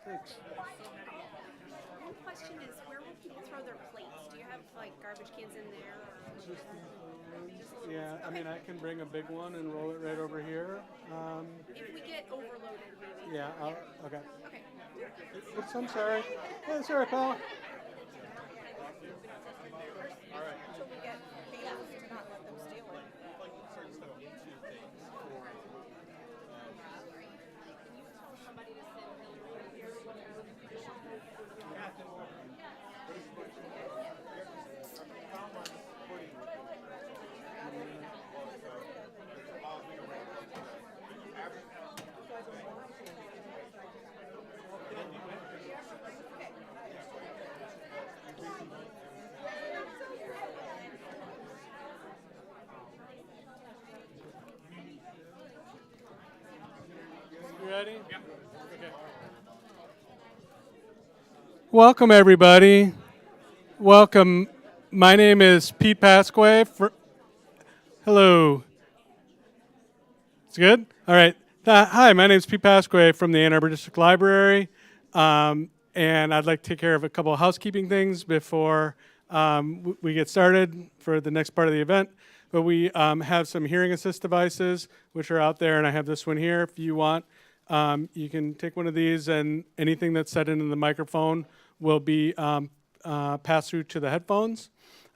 Thanks. One question is, where will people throw their plates? Do you have like garbage cans in there? Yeah, I mean, I can bring a big one and roll it right over here. If we get overloaded, maybe. Yeah, okay. Okay. Oops, I'm sorry. Yeah, sorry, pal. Until we get bailiffs to not let them steal it. You ready? Yeah. Okay. Welcome, everybody. Welcome. My name is Pete Pasquay. Hello. It's good? All right. Hi, my name is Pete Pasquay from the Ann Arbor District Library. And I'd like to take care of a couple of housekeeping things before we get started for the next part of the event. But we have some hearing assist devices, which are out there, and I have this one here. If you want, you can take one of these, and anything that's said into the microphone will be passed through to the headphones.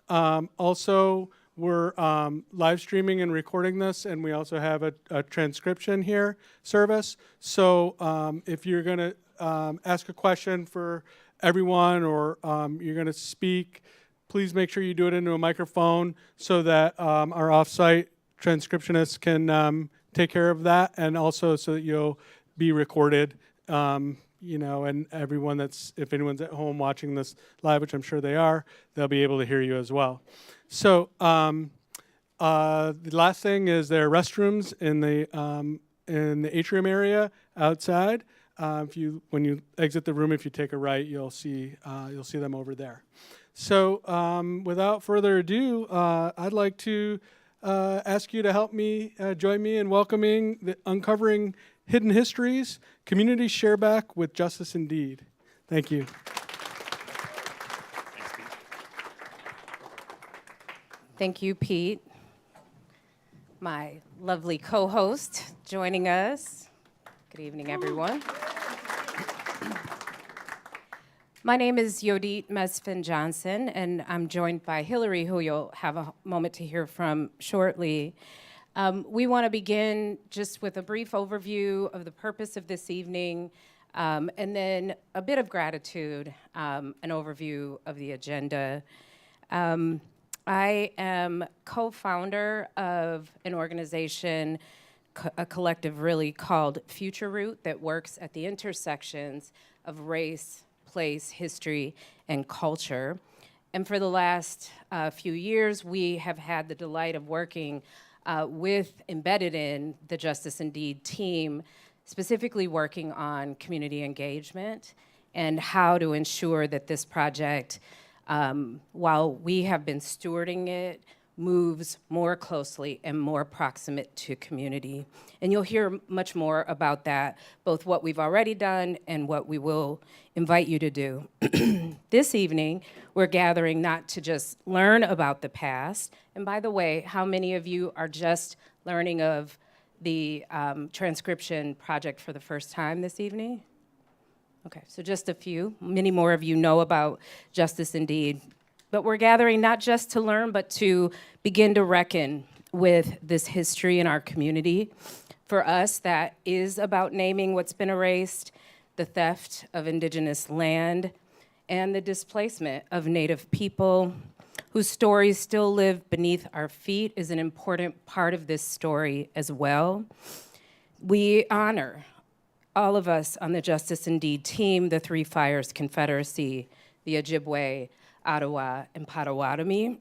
Also, we're live streaming and recording this, and we also have a transcription here service. So if you're going to ask a question for everyone, or you're going to speak, please make sure you do it into a microphone so that our off-site transcriptionists can take care of that, and also so that you'll be recorded. And everyone if anyone's at home watching this live, which I'm sure they are, they'll be able to hear you as well. So the last thing is there are restrooms in the atrium area outside. When you exit the room, if you take a right, you'll see them over there. So without further ado, I'd like to ask you to help me join me in welcoming the Uncovering Hidden Histories Community Shareback with Justice InDeed. Thank you. Thank you, Pete, my lovely co-host, joining us. Good evening, everyone. My name is Yodit Mesfin Johnson, and I'm joined by Hillary, who you'll have a moment to hear from shortly. We want to begin just with a brief overview of the purpose of this evening, and then a bit of gratitude, an overview of the agenda. I am co-founder of an organization, a collective really called Future Root, that works at the intersections of race, place, history, and culture. And for the last few years, we have had the delight of working embedded in the Justice InDeed team, specifically working on community engagement and how to ensure that this project, while we have been stewarding it, moves more closely and more proximate to community. And you'll hear much more about that, both what we've already done and what we will invite you to do. This evening, we're gathering not to just learn about the past. And by the way, how many of you are just learning of the transcription project for the first time this evening? Okay, so just a few. Many more of you know about Justice InDeed. But we're gathering not just to learn, but to begin to reckon with this history in our community. For us, that is about naming what's been erased, the theft of indigenous land, and the displacement of Native people whose stories still live beneath our feet is an important part of this story as well. We honor, all of us on the Justice InDeed team, the Three Fires Confederacy, the Ojibwe, Ottawa, and Potawatomi,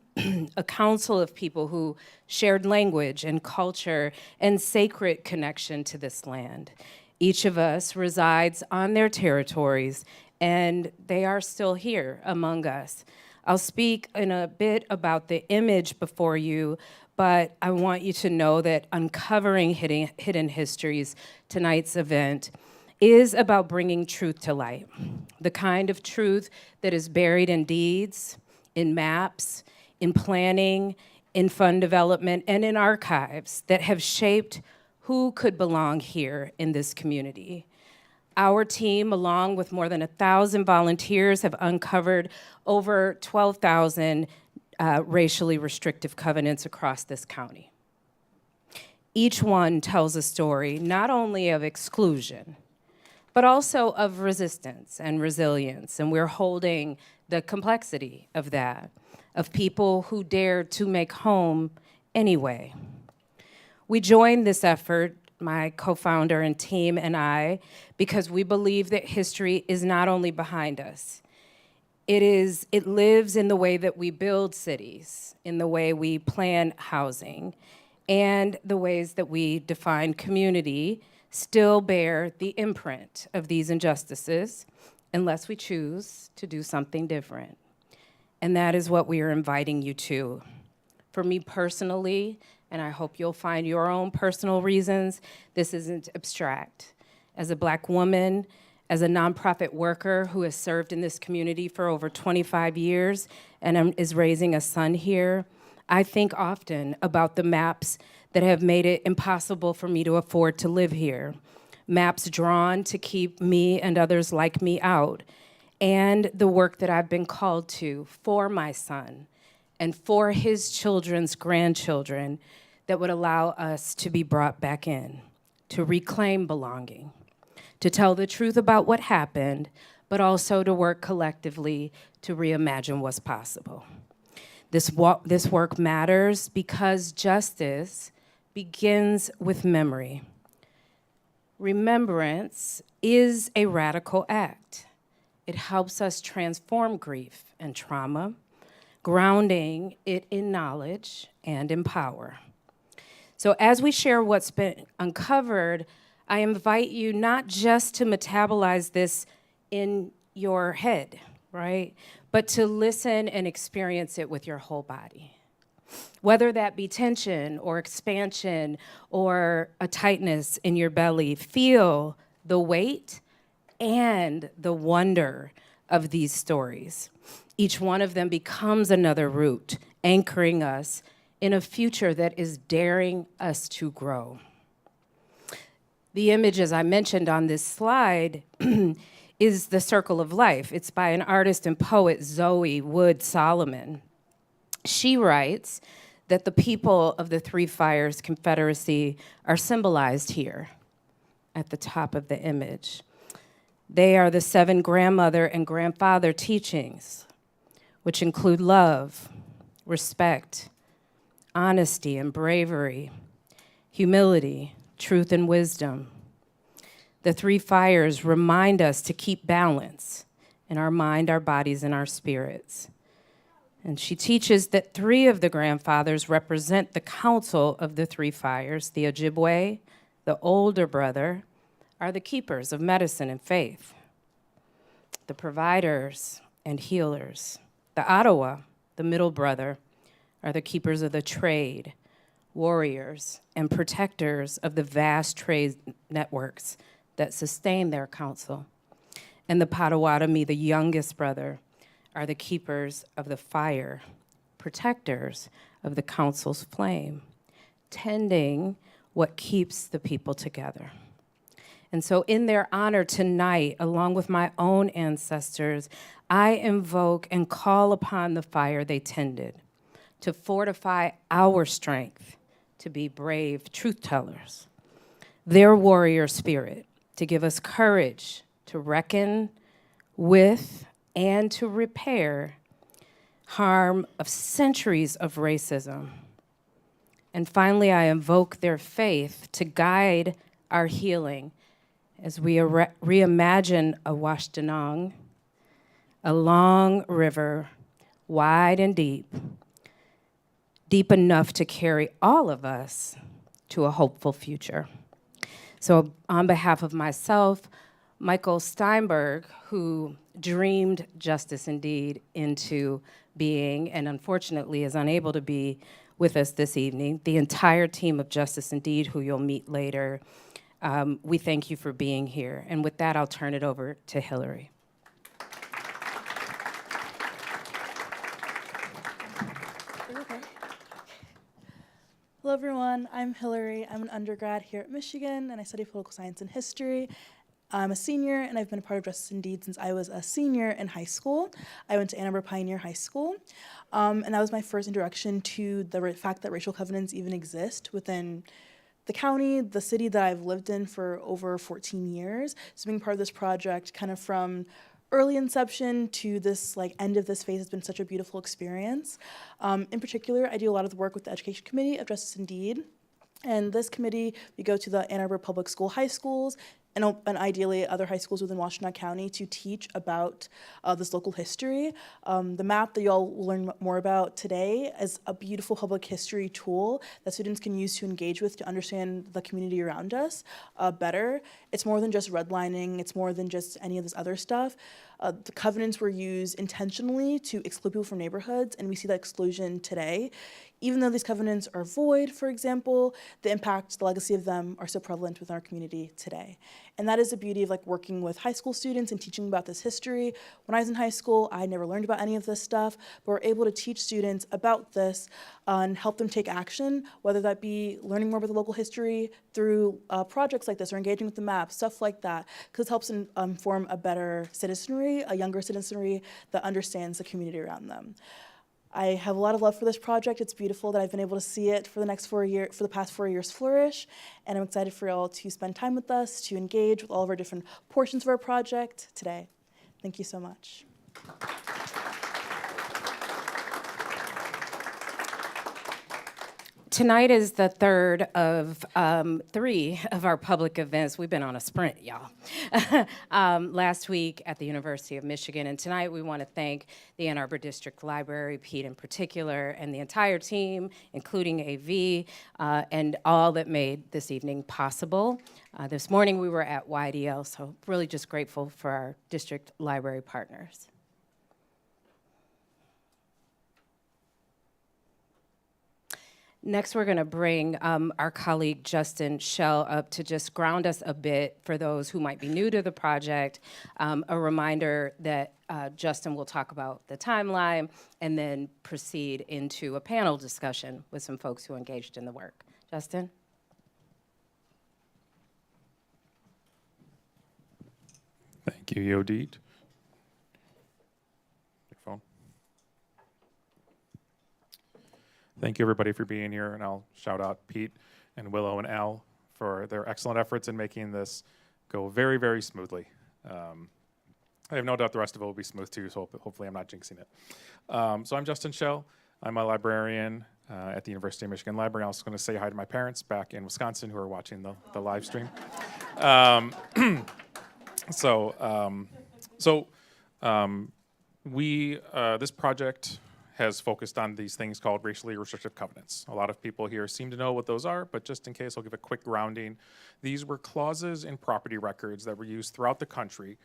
a council of people who shared language and culture and sacred connection to this land. Each of us resides on their territories, and they are still here among us. I'll speak in a bit about the image before you, but I want you to know that Uncovering Hidden Histories, tonight's event, is about bringing truth to light, the kind of truth that is buried in deeds, in maps, in planning, in fund development, and in archives that have shaped who could belong here in this community. Our team, along with more than 1,000 volunteers, have uncovered over 12,000 racially restrictive covenants across this county. Each one tells a story not only of exclusion, but also of resistance and resilience, and we're holding the complexity of that, of people who dared to make home anyway. We joined this effort, my co-founder and team and I, because we believe that history is not only behind us. It lives in the way that we build cities, in the way we plan housing, and the ways that we define community still bear the imprint of these injustices unless we choose to do something different. And that is what we are inviting you to. For me personally, and I hope you'll find your own personal reasons, this isn't abstract. As a Black woman, as a nonprofit worker who has served in this community for over 25 years and is raising a son here, I think often about the maps that have made it impossible for me to afford to live here. Maps drawn to keep me and others like me out, and the work that I've been called to for my son and for his children's grandchildren that would allow us to be brought back in, to reclaim belonging, to tell the truth about what happened, but also to work collectively to reimagine what's possible. This work matters because justice begins with memory. Remembrance is a radical act. It helps us transform grief and trauma, grounding it in knowledge and in power. So as we share what's been uncovered, I invite you not just to metabolize this in your head, right? But to listen and experience it with your whole body. Whether that be tension or expansion or a tightness in your belly, feel the weight and the wonder of these stories. Each one of them becomes another root, anchoring us in a future that is daring us to grow. The image, as I mentioned on this slide, is The Circle of Life. It's by an artist and poet, Zoe Wood Solomon. She writes that the people of the Three Fires Confederacy are symbolized here at the top of the image. They are the 7 grandmother and grandfather teachings, which include love, respect, honesty and bravery, humility, truth and wisdom. The 3 fires remind us to keep balance in our mind, our bodies, and our spirits. And she teaches that 3 of the grandfathers represent the council of the 3 fires. The Ojibwe, the older brother, are the keepers of medicine and faith. The providers and healers. The Ottawa, the middle brother, are the keepers of the trade, warriors, and protectors of the vast trade networks that sustain their council. And the Potawatomi, the youngest brother, are the keepers of the fire, protectors of the council's flame, tending what keeps the people together. And so in their honor tonight, along with my own ancestors, I invoke and call upon the fire they tended to fortify our strength to be brave truth tellers, their warrior spirit to give us courage to reckon with and to repair harm of centuries of racism. And finally, I invoke their faith to guide our healing as we reimagine a Washtenaw, a long river, wide and deep enough to carry all of us to a hopeful future. So on behalf of myself, Michael Steinberg, who dreamed Justice Indeed into being and unfortunately is unable to be with us this evening, the entire team of Justice Indeed, who you'll meet later, We thank you for being here. And with that, I'll turn it over to Hillary. Okay. Hello, everyone. I'm Hillary. I'm an undergrad here at Michigan, and I study political science and history. I'm a senior, and I've been a part of Justice InDeed since I was a senior in high school. I went to Ann Arbor Pioneer High School, and that was my first introduction to the fact that racial covenants even exist within the county, the city that I've lived in for over 14 years. So being part of this project, kind of from early inception to this end of this phase, has been such a beautiful experience. In particular, I do a lot of the work with the Education Committee of Justice InDeed. And this committee, we go to the Ann Arbor Public School high schools and ideally other high schools within Washtenaw County to teach about this local history. The map that you all will learn more about today is a beautiful public history tool that students can use to engage with to understand the community around us better. It's more than just redlining, it's more than just any of this other stuff. The covenants were used intentionally to exclude people from neighborhoods, and we see that exclusion today. Even though these covenants are void, for example, the impact, the legacy of them are so prevalent within our community today. And that is the beauty of working with high school students and teaching about this history. When I was in high school, I never learned about any of this stuff, but we're able to teach students about this and help them take action, whether that be learning more about the local history through projects like this or engaging with the map, stuff like that, because it helps form a better citizenry, a younger citizenry that understands the community around them. I have a lot of love for this project. It's beautiful that I've been able to see it for the past 4 years flourish, and I'm excited for y'all to spend time with us, to engage with all of our different portions of our project today. Thank you so much. Tonight is the third of 3 of our public events. We've been on a sprint, y'all. Last week at the University of Michigan, and tonight we want to thank the Ann Arbor District Library, Pete in particular, and the entire team, including AV, and all that made this evening possible. This morning we were at YDL, so really just grateful for our district library partners. Next, we're going to bring our colleague Justin Schell up to just ground us a bit for those who might be new to the project. A reminder that Justin will talk about the timeline and then proceed into a panel discussion with some folks who engaged in the work. Justin? Thank you, Yodit. Thank you, everybody, for being here, and I'll shout out Pete and Willow and Al for their excellent efforts in making this go very, very smoothly. I have no doubt the rest of it will be smooth, too, so hopefully I'm not jinxing it. So I'm Justin Schell. I'm a librarian at the University of Michigan Library. I'm also going to say hi to my parents back in Wisconsin who are watching the live stream. This project has focused on these things called racially restrictive covenants. A lot of people here seem to know what those are, but just in case, I'll give a quick grounding. These were clauses in property records that were used throughout the country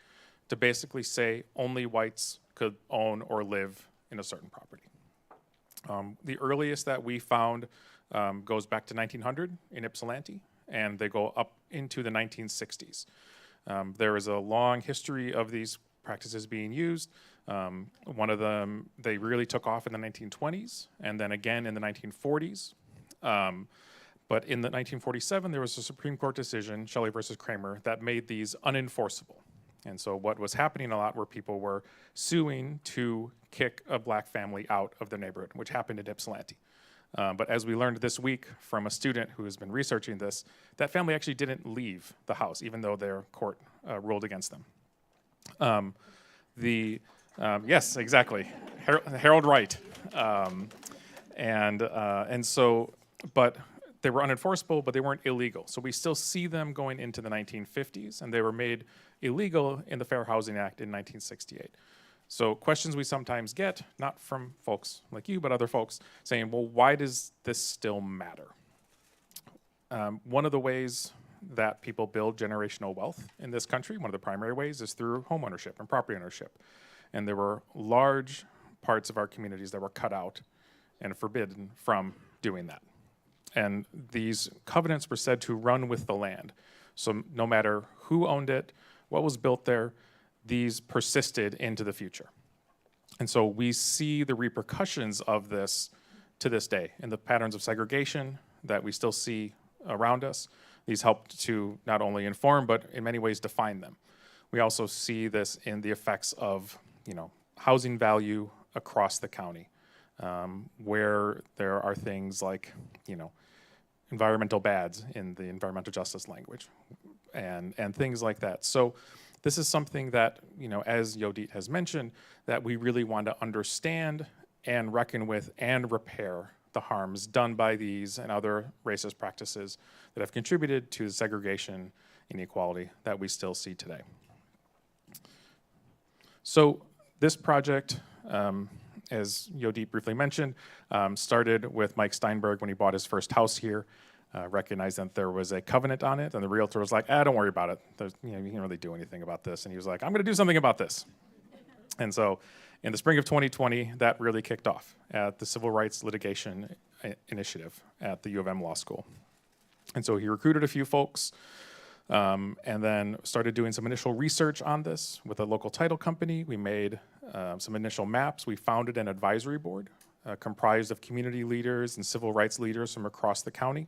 to basically say only whites could own or live in a certain property. The earliest that we found goes back to 1900 in Ypsilanti, and they go up into the 1960s. There is a long history of these practices being used. One of them, they really took off in the 1920s, and then again in the 1940s. But in the 1947, there was a Supreme Court decision, Shelley versus Kramer, that made these unenforceable. And so what was happening a lot were people were suing to kick a black family out of their neighborhood, which happened in Ypsilanti. But as we learned this week from a student who has been researching this, that family actually didn't leave the house, even though their court ruled against them. Yes, exactly, Harold Wright. But they were unenforceable, but they weren't illegal. So we still see them going into the 1950s, and they were made illegal in the Fair Housing Act in 1968. So questions we sometimes get, not from folks like you, but other folks, saying, well, why does this still matter? One of the ways that people build generational wealth in this country, one of the primary ways, is through home ownership and property ownership. And there were large parts of our communities that were cut out and forbidden from doing that. And these covenants were said to run with the land. So no matter who owned it, what was built there, these persisted into the future. And so we see the repercussions of this to this day in the patterns of segregation that we still see around us. These helped to not only inform, but in many ways define them. We also see this in the effects of, housing value across the county, where there are things like, environmental bads in the environmental justice language, and things like that. So this is something that, as Yodit has mentioned, that we really want to understand and reckon with and repair the harms done by these and other racist practices that have contributed to the segregation inequality that we still see today. So this project, as Yodit briefly mentioned, started with Mike Steinberg when he bought his first house here, recognized that there was a covenant on it, and the realtor was like, don't worry about it. You can't really do anything about this. And he was like, I'm going to do something about this. And so in the spring of 2020, that really kicked off at the Civil Rights Litigation Initiative at the U of M Law School. And so he recruited a few folks, and then started doing some initial research on this with a local title company. We made some initial maps. We founded an advisory board comprised of community leaders and civil rights leaders from across the county.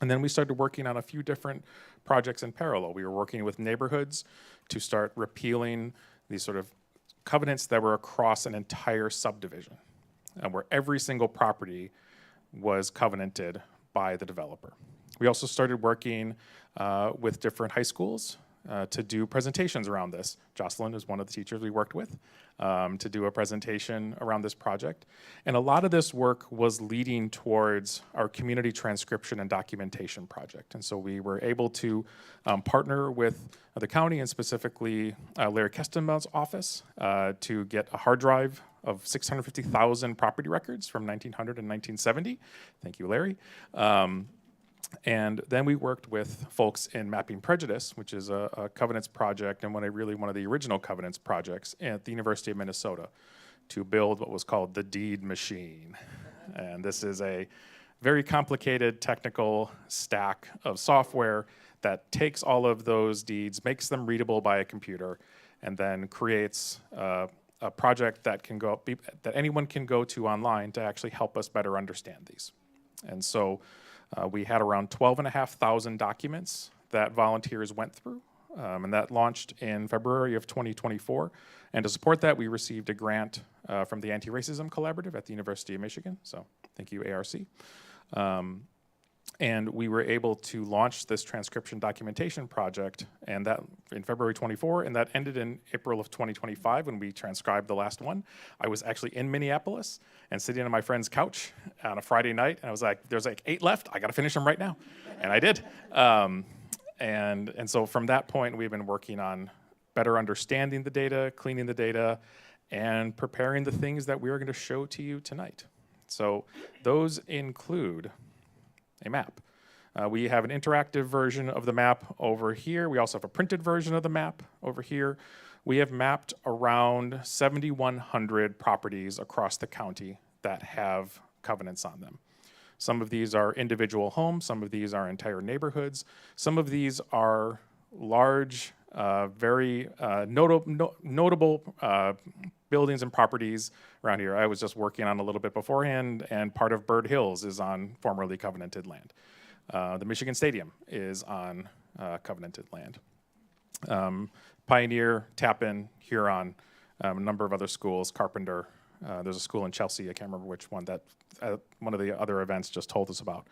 And then we started working on a few different projects in parallel. We were working with neighborhoods to start repealing these sort of covenants that were across an entire subdivision, where every single property was covenanted by the developer. We also started working with different high schools to do presentations around this. Jocelyn is one of the teachers we worked with to do a presentation around this project. And a lot of this work was leading towards our community transcription and documentation project. And so we were able to partner with the county, and specifically Larry Kestenbaum's office, to get a hard drive of 650,000 property records from 1900 and 1970. Thank you, Larry. And then we worked with folks in Mapping Prejudice, which is a covenants project and one of the original covenants projects at the University of Minnesota, to build what was called the deed machine. And this is a very complicated technical stack of software that takes all of those deeds, makes them readable by a computer, and then creates a project that that anyone can go to online to actually help us better understand these. And so we had around 12,500 documents that volunteers went through, and that launched in February of 2024. And to support that, we received a grant from the Anti-Racism Collaborative at the University of Michigan. So thank you, ARC. And we were able to launch this transcription documentation project, and that in February 24, and that ended in April of 2025 when we transcribed the last one. I was actually in Minneapolis and sitting on my friend's couch on a Friday night, and I was like, there's like 8 left, I gotta finish them right now. And I did. And so from that point, we've been working on better understanding the data, cleaning the data, and preparing the things that we are gonna show to you tonight. So those include a map. We have an interactive version of the map over here. We also have a printed version of the map over here. We have mapped around 7,100 properties across the county that have covenants on them. Some of these are individual homes, some of these are entire neighborhoods, some of these are large, very notable buildings and properties around here. I was just working on a little bit beforehand, and part of Bird Hills is on formerly covenanted land. The Michigan Stadium is on covenanted land. Pioneer, Tappan, Huron, a number of other schools, Carpenter. There's a school in Chelsea, I can't remember which one, that one of the other events just told us about.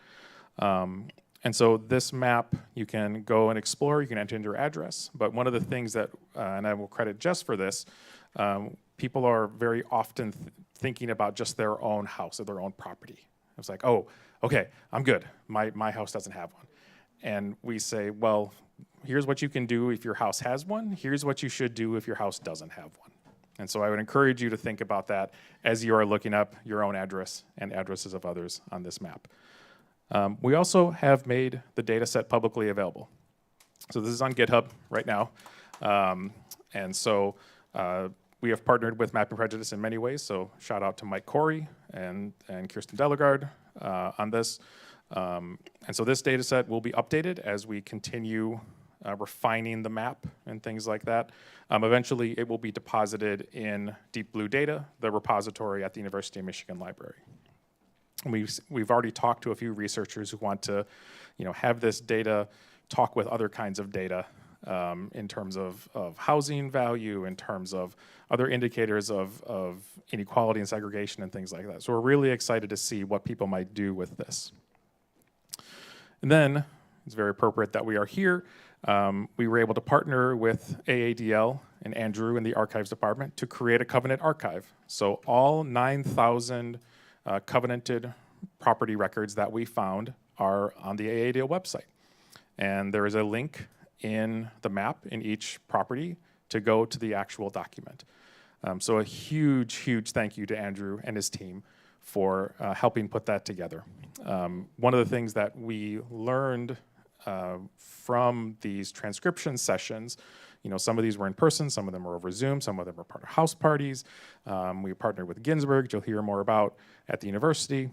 And so this map, you can go and explore, you can enter in your address, but one of the things that, and I will credit Jess for this, people are very often thinking about just their own house or their own property. It's like, oh, okay, I'm good. My house doesn't have one. And we say, well, here's what you can do if your house has one. Here's what you should do if your house doesn't have one. And so I would encourage you to think about that as you are looking up your own address and addresses of others on this map. We also have made the data set publicly available. So this is on GitHub right now. And so we have partnered with Mapping Prejudice in many ways. So shout out to Mike Corey and Kirsten Delegard on this. And so this data set will be updated as we continue refining the map and things like that. Eventually, it will be deposited in Deep Blue Data, the repository at the University of Michigan Library. And we've already talked to a few researchers who want to, have this data talk with other kinds of data in terms of housing value, in terms of other indicators of inequality and segregation and things like that. So we're really excited to see what people might do with this. And then it's very appropriate that we are here. We were able to partner with AADL and Andrew in the archives department to create a covenant archive. So all 9,000 covenanted property records that we found are on the AADL website. And there is a link in the map in each property to go to the actual document. So a huge, huge thank you to Andrew and his team for helping put that together. One of the things that we learned from these transcription sessions, some of these were in person, some of them were over Zoom, some of them were part of house parties. We partnered with Ginsberg, you'll hear more about at the university.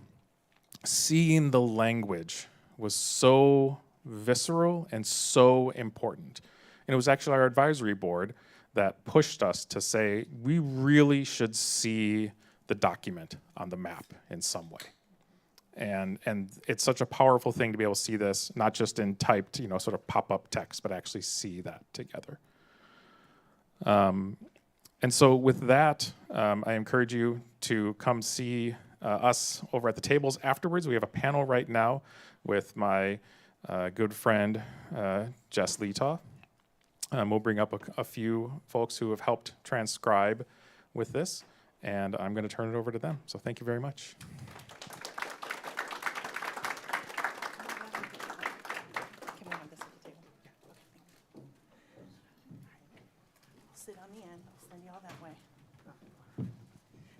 Seeing the language was so visceral and so important. And it was actually our advisory board that pushed us to say, we really should see the document on the map in some way. And it's such a powerful thing to be able to see this, not just in typed, sort of pop-up text, but actually see that together. And so with that, I encourage you to come see us over at the tables afterwards. We have a panel right now with my good friend, Jess Letaw. We'll bring up a few folks who have helped transcribe with this, and I'm going to turn it over to them. So thank you very much. Sit on the end. I'll send you all that way.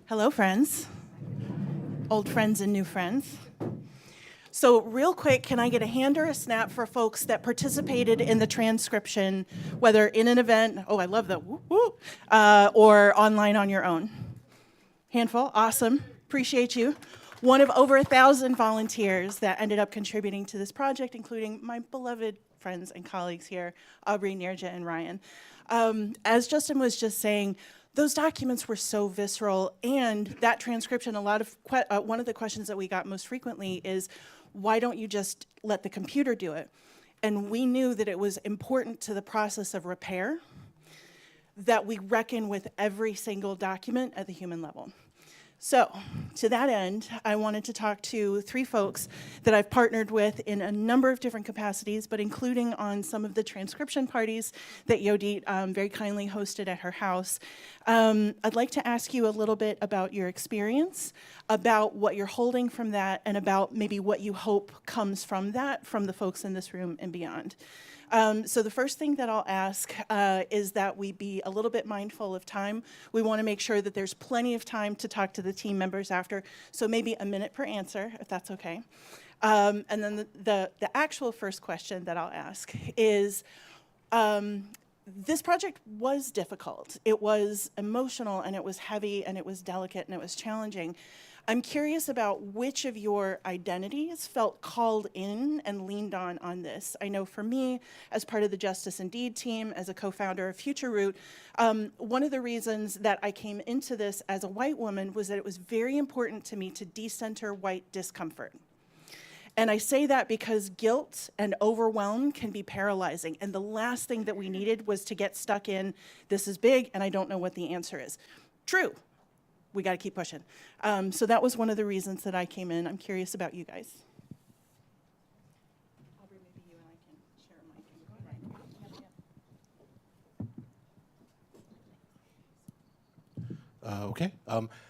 Hello, friends. Old friends and new friends. So real quick, can I get a hand or a snap for folks that participated in the transcription, whether in an event, oh, I love that, woo, woo, or online on your own? Handful, awesome, appreciate you. One of over 1,000 volunteers that ended up contributing to this project, including my beloved friends and colleagues here, Aubrey, Nirja, and Ryan. As Justin was just saying, those documents were so visceral, and that transcription, one of the questions that we got most frequently is, why don't you just let the computer do it? And we knew that it was important to the process of repair that we reckon with every single document at the human level. So, to that end, I wanted to talk to 3 folks that I've partnered with in a number of different capacities, but including on some of the transcription parties that Yodit very kindly hosted at her house. I'd like to ask you a little bit about your experience, about what you're holding from that, and about maybe what you hope comes from that, from the folks in this room and beyond. So the first thing that I'll ask is that we be a little bit mindful of time. We want to make sure that there's plenty of time to talk to the team members after, so maybe a minute per answer, if that's okay. And then the actual first question that I'll ask is, this project was difficult. It was emotional, and it was heavy, and it was delicate, and it was challenging. I'm curious about which of your identities felt called in and leaned on this. I know for me, as part of the Justice InDeed team, as a co-founder of Future Root, one of the reasons that I came into this as a white woman was that it was very important to me to decenter white discomfort. And I say that because guilt and overwhelm can be paralyzing. And the last thing that we needed was to get stuck in, this is big and I don't know what the answer is. True. We got to keep pushing. So that was one of the reasons that I came in. I'm curious about you guys. Aubrey, maybe you and I can share a mic. Okay.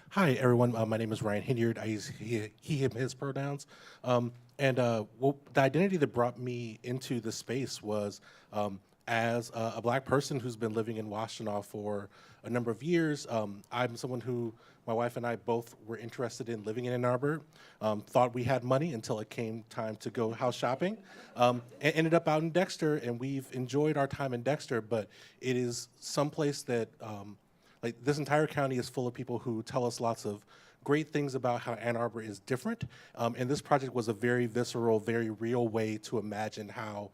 Hi, everyone. My name is Ryan Hinyard. I use he, him, his pronouns. The identity that brought me into this space was as a black person who's been living in Washtenaw for a number of years. I'm someone who, my wife and I both were interested in living in Ann Arbor, thought we had money until it came time to go house shopping, and ended up out in Dexter, and we've enjoyed our time in Dexter, but it is someplace that, like, this entire county is full of people who tell us lots of great things about how Ann Arbor is different. And this project was a very visceral, very real way to imagine how,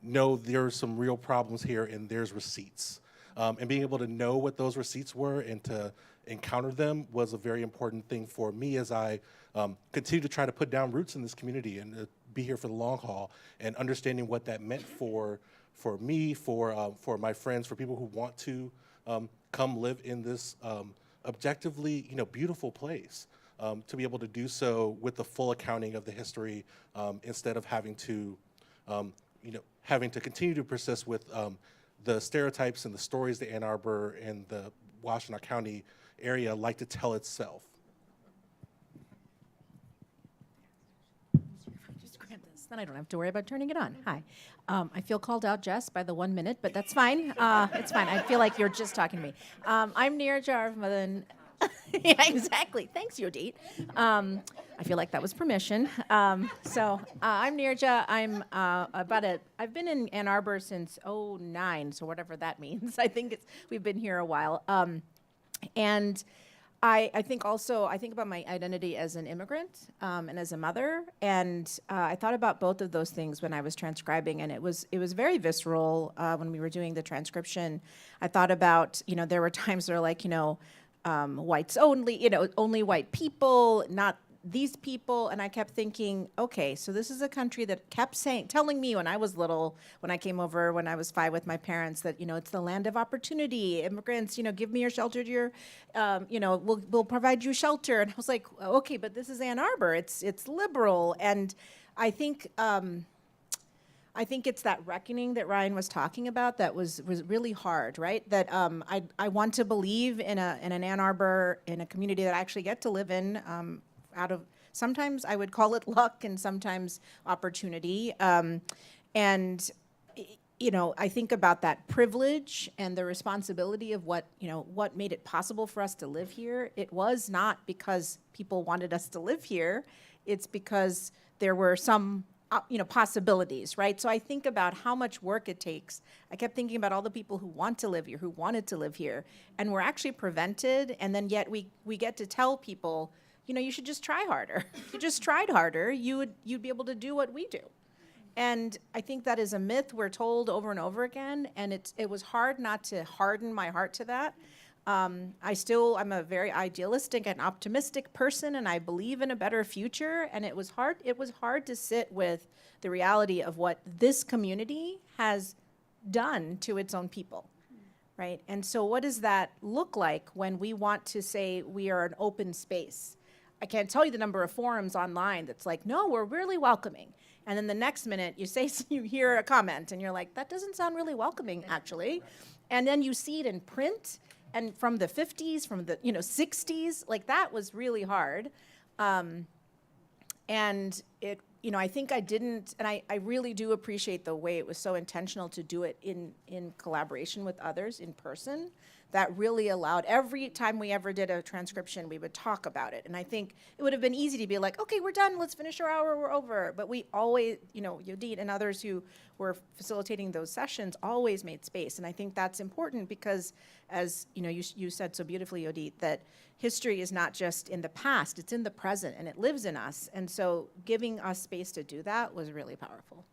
no, there's some real problems here and there's receipts. And being able to know what those receipts were and to encounter them was a very important thing for me as I continue to try to put down roots in this community and be here for the long haul, and understanding what that meant for me, for my friends, for people who want to come live in this objectively, beautiful place. To be able to do so with the full accounting of the history, instead of having to continue to persist with the stereotypes and the stories that Ann Arbor and the Washtenaw County area like to tell itself. Just grab this, then I don't have to worry about turning it on. Hi. I feel called out, Jess, by the 1 minute, but that's fine. It's fine. I feel like you're just talking to me. I'm Neera Jarvmadan. Yeah, exactly. Thanks, Yodit. I feel like that was permission. I'm Neerja. I've been in Ann Arbor since '09, so whatever that means. I think we've been here a while. And I think about my identity as an immigrant and as a mother, and I thought about both of those things when I was transcribing, and it was very visceral when we were doing the transcription. I thought about, there were times where whites only, only white people, not these people, and I kept thinking, okay, so this is a country that kept telling me when I was little, when I came over when I was 5 with my parents, that it's the land of opportunity. Immigrants, give me your shelter to your, we'll provide you shelter. And I was like, okay, but this is Ann Arbor. It's liberal, and I think it's that reckoning that Ryan was talking about that was really hard, right? That I want to believe in an Ann Arbor, in a community that I actually get to live in. Sometimes I would call it luck, and sometimes opportunity. I think about that privilege and the responsibility of what made it possible for us to live here. It was not because people wanted us to live here. It's because there were some possibilities, right? So I think about how much work it takes. I kept thinking about all the people who want to live here, who wanted to live here, and were actually prevented, and then yet we get to tell people, you should just try harder. If you just tried harder, you'd be able to do what we do. And I think that is a myth we're told over and over again, and it was hard not to harden my heart to that. I'm a very idealistic and optimistic person, and I believe in a better future, and it was hard to sit with the reality of what this community has done to its own people, right? And so what does that look like when we want to say we are an open space? I can't tell you the number of forums online that's like, no, we're really welcoming. And then the next minute you hear a comment and you're like, that doesn't sound really welcoming, actually. And then you see it in print, and from the 50s, from the 60s, that was really hard. And it, I think I didn't, and I really do appreciate the way it was so intentional to do it in collaboration with others in person. That really allowed, every time we ever did a transcription, we would talk about it. And I think it would have been easy to be like, okay, we're done, let's finish our hour, we're over. But we always, Yodit and others who were facilitating those sessions always made space. And I think that's important because, as you said so beautifully, Yodit, that history is not just in the past, it's in the present, and it lives in us. And so giving us space to do that was really powerful.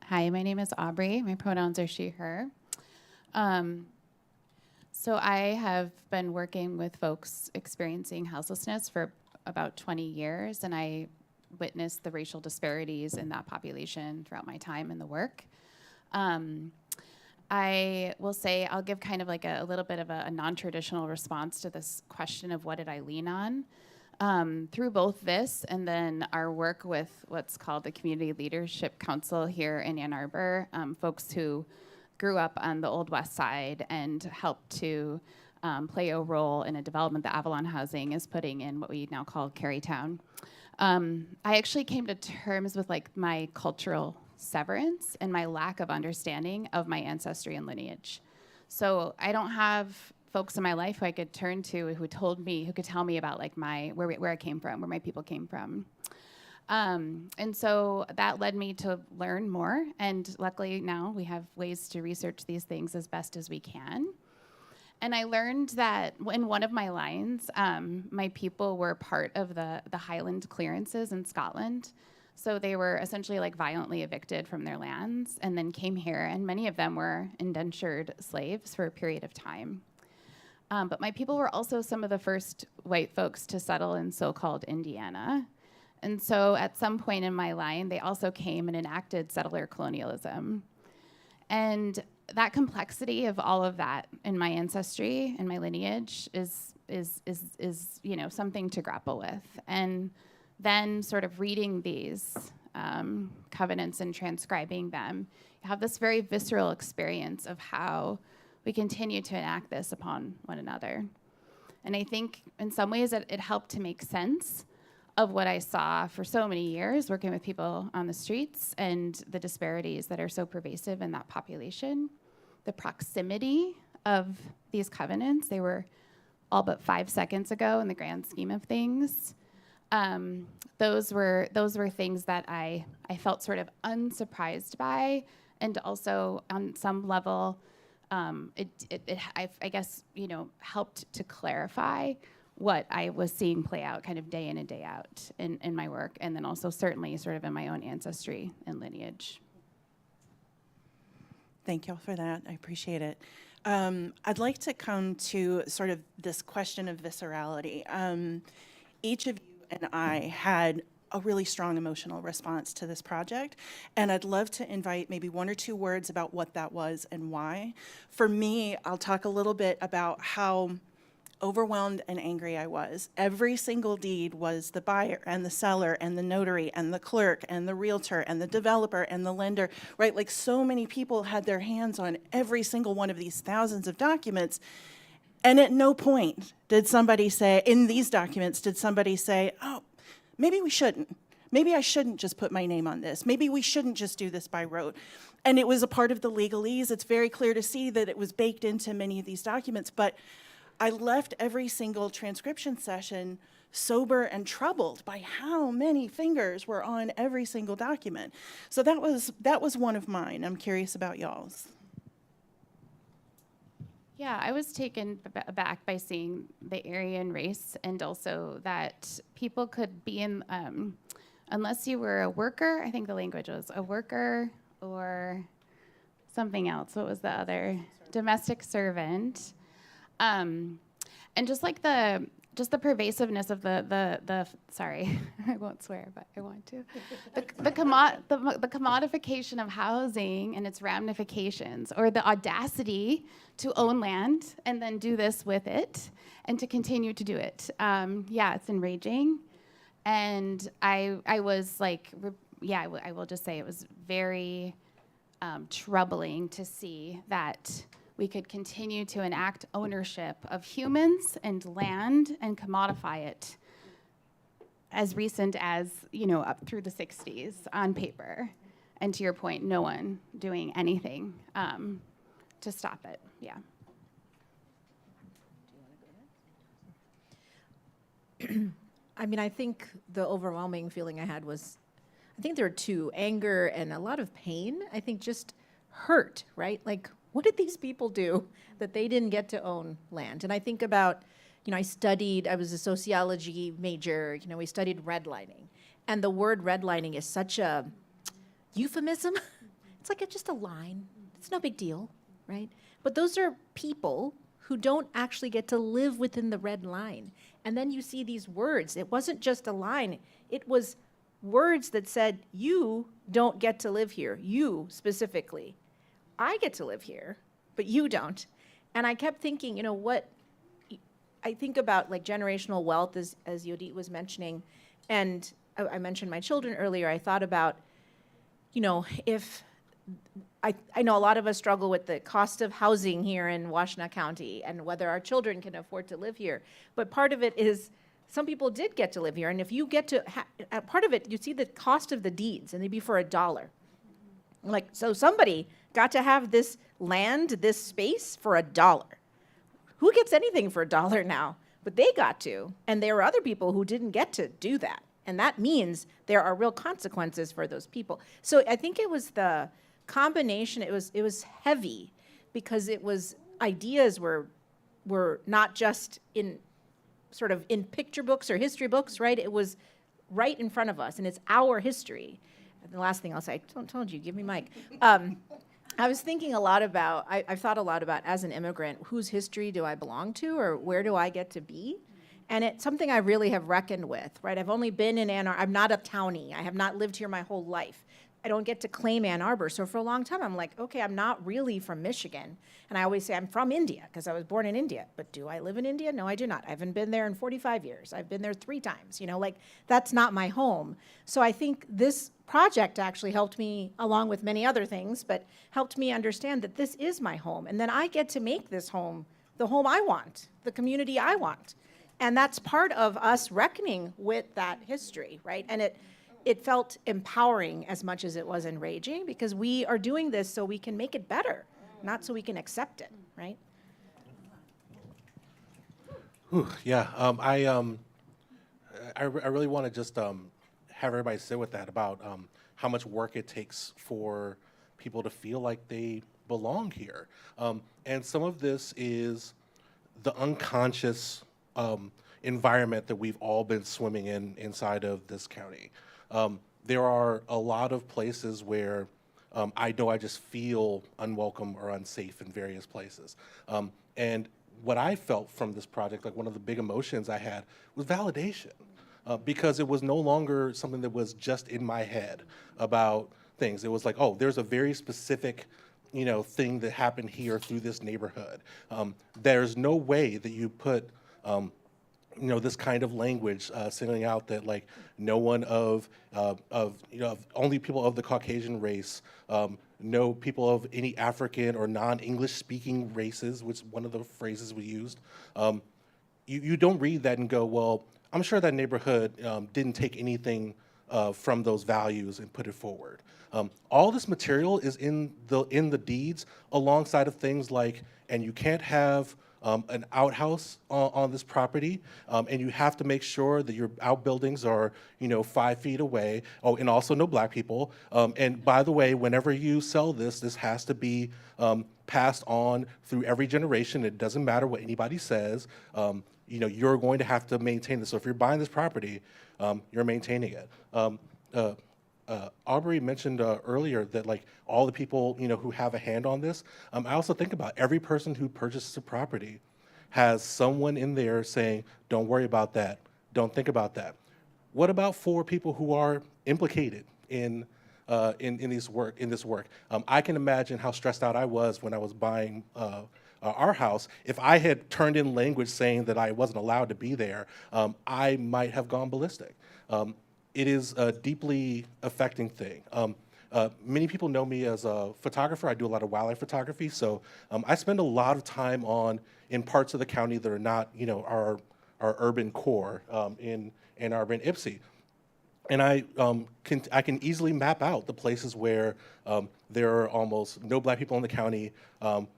Hi, my name is Aubrey. My pronouns are she, her. So I have been working with folks experiencing houselessness for about 20 years, and I witnessed the racial disparities in that population throughout my time in the work. I will say I'll give kind of like a little bit of a non-traditional response to this question of what did I lean on. Through both this and then our work with what's called the Community Leadership Council here in Ann Arbor, folks who grew up on the Old West Side and helped to play a role in a development that Avalon Housing is putting in what we now call Carytown. I actually came to terms with my cultural severance and my lack of understanding of my ancestry and lineage. So I don't have folks in my life who I could turn to who could tell me about where I came from, where my people came from. And so that led me to learn more, and luckily now we have ways to research these things as best as we can. And I learned that in one of my lines, my people were part of the Highland clearances in Scotland. So they were essentially like violently evicted from their lands and then came here, and many of them were indentured slaves for a period of time. But my people were also some of the first white folks to settle in so-called Indiana. And so at some point in my line, they also came and enacted settler colonialism. And that complexity of all of that in my ancestry and my lineage is something to grapple with. And then sort of reading these covenants and transcribing them, you have this very visceral experience of how we continue to enact this upon one another. And I think in some ways it helped to make sense of what I saw for so many years working with people on the streets and the disparities that are so pervasive in that population. The proximity of these covenants, they were all but 5 seconds ago in the grand scheme of things. Those were things that I felt sort of unsurprised by, and also on some level, I guess, helped to clarify what I was seeing play out kind of day in and day out in my work, and then also certainly sort of in my own ancestry and lineage. Thank y'all for that. I appreciate it. I'd like to come to sort of this question of viscerality. Each of you and I had a really strong emotional response to this project, and I'd love to invite maybe 1 or 2 words about what that was and why. For me, I'll talk a little bit about how overwhelmed and angry I was. Every single deed was the buyer and the seller and the notary and the clerk and the realtor and the developer and the lender, right? Like so many people had their hands on every single one of these thousands of documents. And at no point did somebody say, in these documents, did somebody say, oh, maybe we shouldn't. Maybe I shouldn't just put my name on this. Maybe we shouldn't just do this by rote. And it was a part of the legalese. It's very clear to see that it was baked into many of these documents. But I left every single transcription session sober and troubled by how many fingers were on every single document. So that was one of mine. I'm curious about y'all's. Yeah, I was taken aback by seeing the Aryan race, and also that people could be in, unless you were a worker, I think the language was a worker or something else. What was the other? Domestic servant. And just like the pervasiveness of the sorry, I won't swear, but I want to. The commodification of housing and its ramifications, or the audacity to own land and then do this with it and to continue to do it. It's enraging. And I was like, I will just say it was very troubling to see that we could continue to enact ownership of humans and land and commodify it as recent as, up through the 60s on paper. And to your point, no one doing anything to stop it. Yeah. I mean, I think the overwhelming feeling I had was, I think there were 2, anger and a lot of pain. I think just hurt, right? Like, what did these people do that they didn't get to own land? And I think about, I was a sociology major, we studied redlining. And the word redlining is such a euphemism. It's like just a line. It's no big deal, right? But those are people who don't actually get to live within the red line. And then you see these words. It wasn't just a line. It was words that said, you don't get to live here, you specifically. I get to live here, but you don't. And I kept thinking, what I think about, like, generational wealth, as Yodit was mentioning, and I mentioned my children earlier. I thought about, if I know a lot of us struggle with the cost of housing here in Washtenaw County and whether our children can afford to live here. But part of it is some people did get to live here, and if you get to part of it, you see the cost of the deeds, and they'd be for $1. Like, so somebody got to have this land, this space for $1. Who gets anything for $1 now? But they got to, and there were other people who didn't get to do that. And that means there are real consequences for those people. So I think it was the combination, it was heavy, because it was, ideas were were not just in sort of in picture books or history books, right? It was right in front of us, and it's our history. And the last thing I'll say, I told you, give me Mike. I was thinking a lot about, I've thought a lot about, as an immigrant, whose history do I belong to, or where do I get to be? And it's something I really have reckoned with, right? I've only been in Ann Arbor. I'm not a townie. I have not lived here my whole life. I don't get to claim Ann Arbor. So for a long time, I'm like, okay, I'm not really from Michigan. And I always say I'm from India because I was born in India. But do I live in India? No, I do not. I haven't been there in 45 years. I've been there 3 times. You know, like, that's not my home. So I think this project actually helped me, along with many other things, but helped me understand that this is my home. And then I get to make this home the home I want, the community I want. And that's part of us reckoning with that history, right? And it felt empowering as much as it was enraging, because we are doing this so we can make it better, not so we can accept it, right? Whew, yeah, I really want to just have everybody sit with that about how much work it takes for people to feel like they belong here. And some of this is the unconscious environment that we've all been swimming in inside of this county. There are a lot of places where I know I just feel unwelcome or unsafe in various places. And what I felt from this project, like one of the big emotions I had, was validation. Because it was no longer something that was just in my head about things. It was like, oh, there's a very specific, thing that happened here through this neighborhood. There's no way that you put this kind of language singling out that, like, no one of only people of the Caucasian race, no people of any African or non-English speaking races, which is one of the phrases we used. You don't read that and go, well, I'm sure that neighborhood didn't take anything from those values and put it forward. All this material is in the deeds, alongside of things like, and you can't have an outhouse on this property, and you have to make sure that your outbuildings are, 5 feet away. Oh, and also no black people. And by the way, whenever you sell this has to be passed on through every generation. It doesn't matter what anybody says. You're going to have to maintain this. So if you're buying this property, you're maintaining it. Aubrey mentioned earlier that, like, all the people who have a hand on this. I also think about every person who purchases a property has someone in there saying, "Don't worry about that. Don't think about that." What about for people who are implicated in this work? I can imagine how stressed out I was when I was buying our house. If I had turned in language saying that I wasn't allowed to be there, I might have gone ballistic. It is a deeply affecting thing. Many people know me as a photographer. I do a lot of wildlife photography, so I spend a lot of time in parts of the county that are not, our urban core, in Ann Arbor and Ypsi. And I can easily map out the places where there are almost no black people in the county,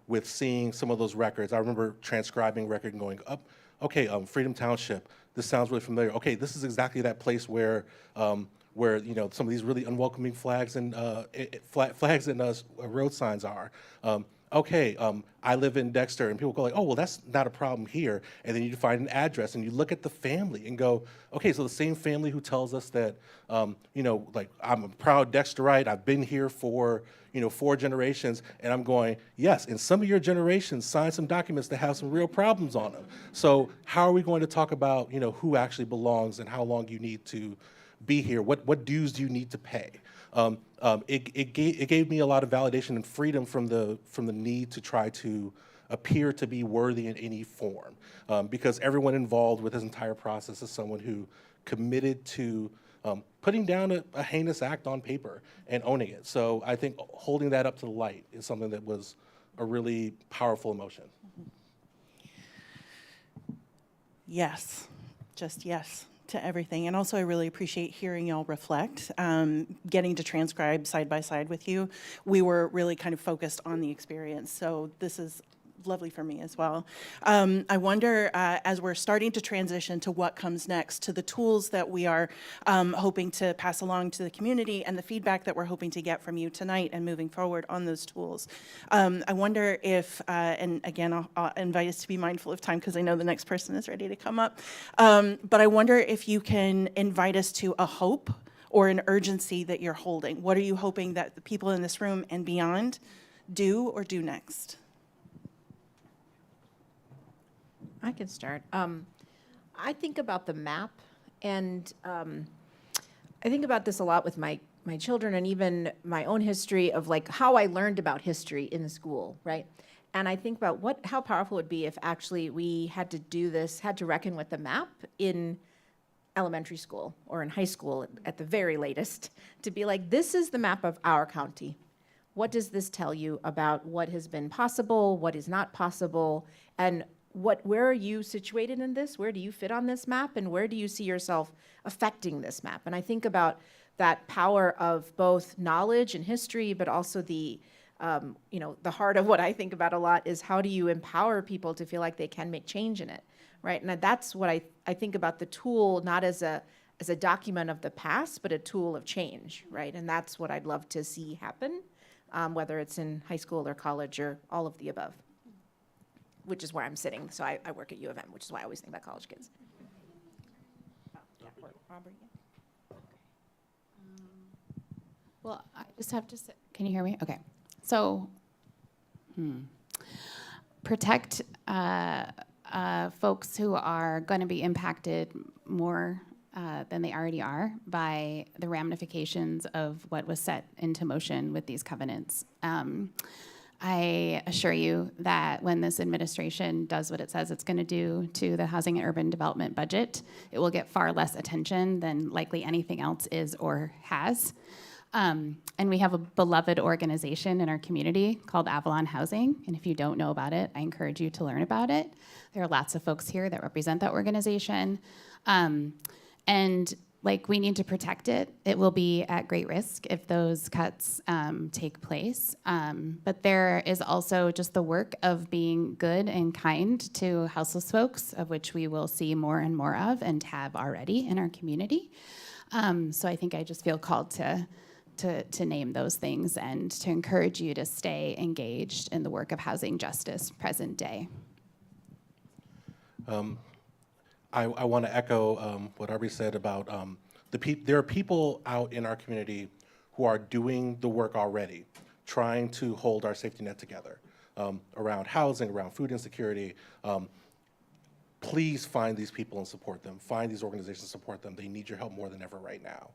with seeing some of those records. I remember transcribing record and going up, okay, Freedom Township, this sounds really familiar. Okay, this is exactly that place where some of these really unwelcoming flags and road signs are. I live in Dexter, and people go like, oh, well, that's not a problem here. And then you find an address, and you look at the family and go, okay, so the same family who tells us that, like, I'm a proud Dexterite, I've been here for, 4 generations, and I'm going, yes, and some of your generations signed some documents that have some real problems on them. So how are we going to talk about, who actually belongs and how long you need to be here? What dues do you need to pay? It gave me a lot of validation and freedom from the need to try to appear to be worthy in any form, because everyone involved with this entire process is someone who committed to putting down a heinous act on paper and owning it. So I think holding that up to the light is something that was a really powerful emotion. Yes, just yes to everything. And also, I really appreciate hearing y'all reflect, getting to transcribe side by side with you. We were really kind of focused on the experience. So this is lovely for me as well. I wonder, as we're starting to transition to what comes next, to the tools that we are hoping to pass along to the community and the feedback that we're hoping to get from you tonight and moving forward on those tools. I wonder if, and again, I'll invite us to be mindful of time because I know the next person is ready to come up. But I wonder if you can invite us to a hope or an urgency that you're holding. What are you hoping that the people in this room and beyond do or do next? I can start. I think about the map, and I think about this a lot with my children and even my own history of like how I learned about history in the school, right? And I think about how powerful it would be if actually we had to do this, had to reckon with the map in elementary school or in high school at the very latest, to be like, this is the map of our county. What does this tell you about what has been possible, what is not possible, and where are you situated in this? Where do you fit on this map, and where do you see yourself affecting this map? And I think about that power of both knowledge and history, but also the heart of what I think about a lot is how do you empower people to feel like they can make change in it, right? And that's what I think about the tool, not as a document of the past, but a tool of change, right? And that's what I'd love to see happen, whether it's in high school or college or all of the above, which is where I'm sitting. So I work at U of M, which is why I always think about college kids. Well, I just have to say, can you hear me? Okay. So, protect folks who are going to be impacted more than they already are by the ramifications of what was set into motion with these covenants. I assure you that when this administration does what it says it's going to do to the housing and urban development budget, it will get far less attention than likely anything else is or has. And we have a beloved organization in our community called Avalon Housing. And if you don't know about it, I encourage you to learn about it. There are lots of folks here that represent that organization. And we need to protect it. It will be at great risk if those cuts take place. But there is also just the work of being good and kind to houseless folks, of which we will see more and more of and have already in our community. So I think I just feel called to name those things and to encourage you to stay engaged in the work of housing justice present day. I want to echo what Aubrey said about there are people out in our community who are doing the work already, trying to hold our safety net together around housing, around food insecurity. Please find these people and support them. Find these organizations and support them. They need your help more than ever right now.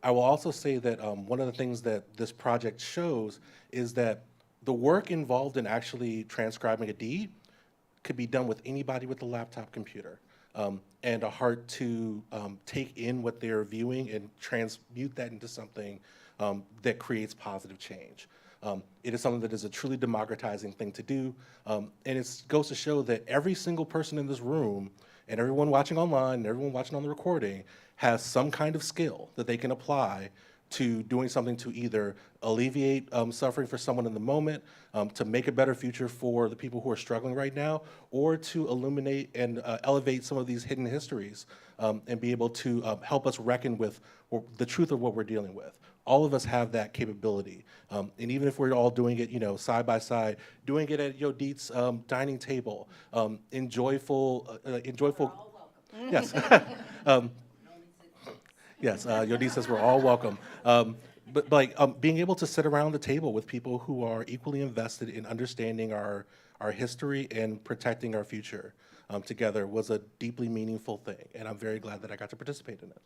I will also say that one of the things that this project shows is that the work involved in actually transcribing a deed could be done with anybody with a laptop computer and a heart to take in what they're viewing and transmute that into something that creates positive change. It is something that is a truly democratizing thing to do, and it goes to show that every single person in this room and everyone watching online and everyone watching on the recording has some kind of skill that they can apply to doing something to either alleviate suffering for someone in the moment, to make a better future for the people who are struggling right now, or to illuminate and elevate some of these hidden histories and be able to help us reckon with the truth of what we're dealing with. All of us have that capability. And even if we're all doing it, side by side, doing it at Yodit's dining table, enjoyful. Yes. Yes, Yodit says we're all welcome. But being able to sit around the table with people who are equally invested in understanding our history and protecting our future together was a deeply meaningful thing, and I'm very glad that I got to participate in it.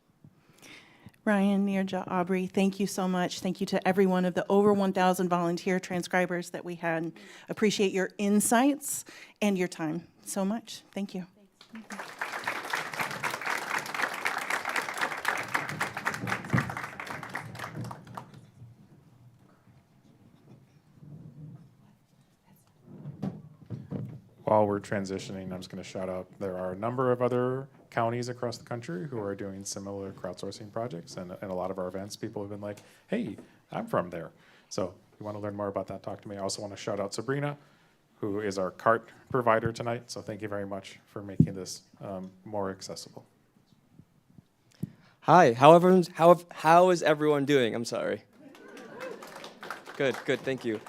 Ryan, Nirja, Aubrey, thank you so much. Thank you to every one of the over 1,000 volunteer transcribers that we had. Appreciate your insights and your time so much. Thank you. While we're transitioning, I'm just going to shout out, there are a number of other counties across the country who are doing similar crowdsourcing projects, and a lot of our events, people have been like, hey, I'm from there. So if you want to learn more about that, talk to me. I also want to shout out Sabrina. who is our cart provider tonight. So thank you very much for making this more accessible. Hi, how is everyone doing? I'm sorry. Good, thank you.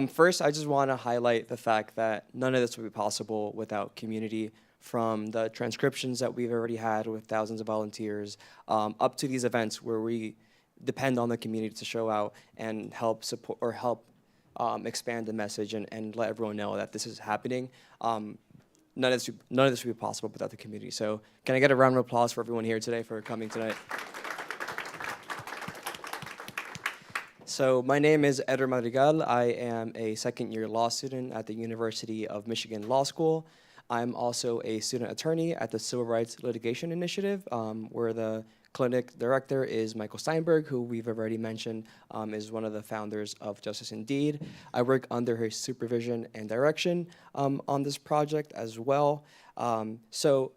First, I just want to highlight the fact that none of this would be possible without community, from the transcriptions that we've already had with thousands of volunteers, up to these events where we depend on the community to show out and help support or help expand the message and let everyone know that this is happening. None of this would be possible without the community. So can I get a round of applause for everyone here today for coming tonight? So my name is Eder Madrigal. I am a second-year law student at the University of Michigan Law School. I'm also a student attorney at the Civil Rights Litigation Initiative, where the clinic director is Michael Steinberg, who we've already mentioned is one of the founders of Justice InDeed. I work under his supervision and direction on this project as well. So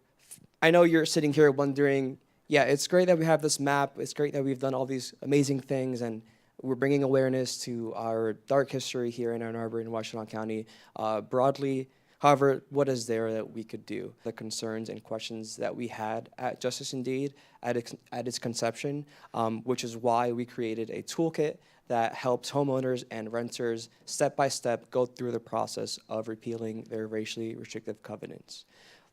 I know you're sitting here wondering, yeah, it's great that we have this map. It's great that we've done all these amazing things, and we're bringing awareness to our dark history here in Ann Arbor and Washtenaw County broadly. However, what is there that we could do? The concerns and questions that we had at Justice InDeed at its conception, which is why we created a toolkit that helps homeowners and renters step-by-step go through the process of repealing their racially restrictive covenants.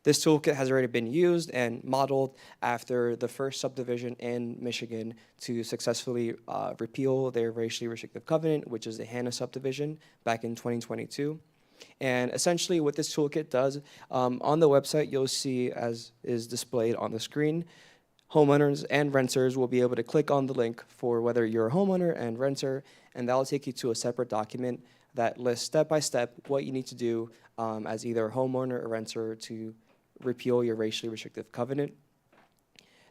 This toolkit has already been used and modeled after the first subdivision in Michigan to successfully repeal their racially restrictive covenant, which is the Hannah subdivision back in 2022. And essentially what this toolkit does, on the website you'll see, as is displayed on the screen, homeowners and renters will be able to click on the link for whether you're a homeowner and renter, and that'll take you to a separate document that lists step-by-step what you need to do as either a homeowner or renter to repeal your racially restrictive covenant.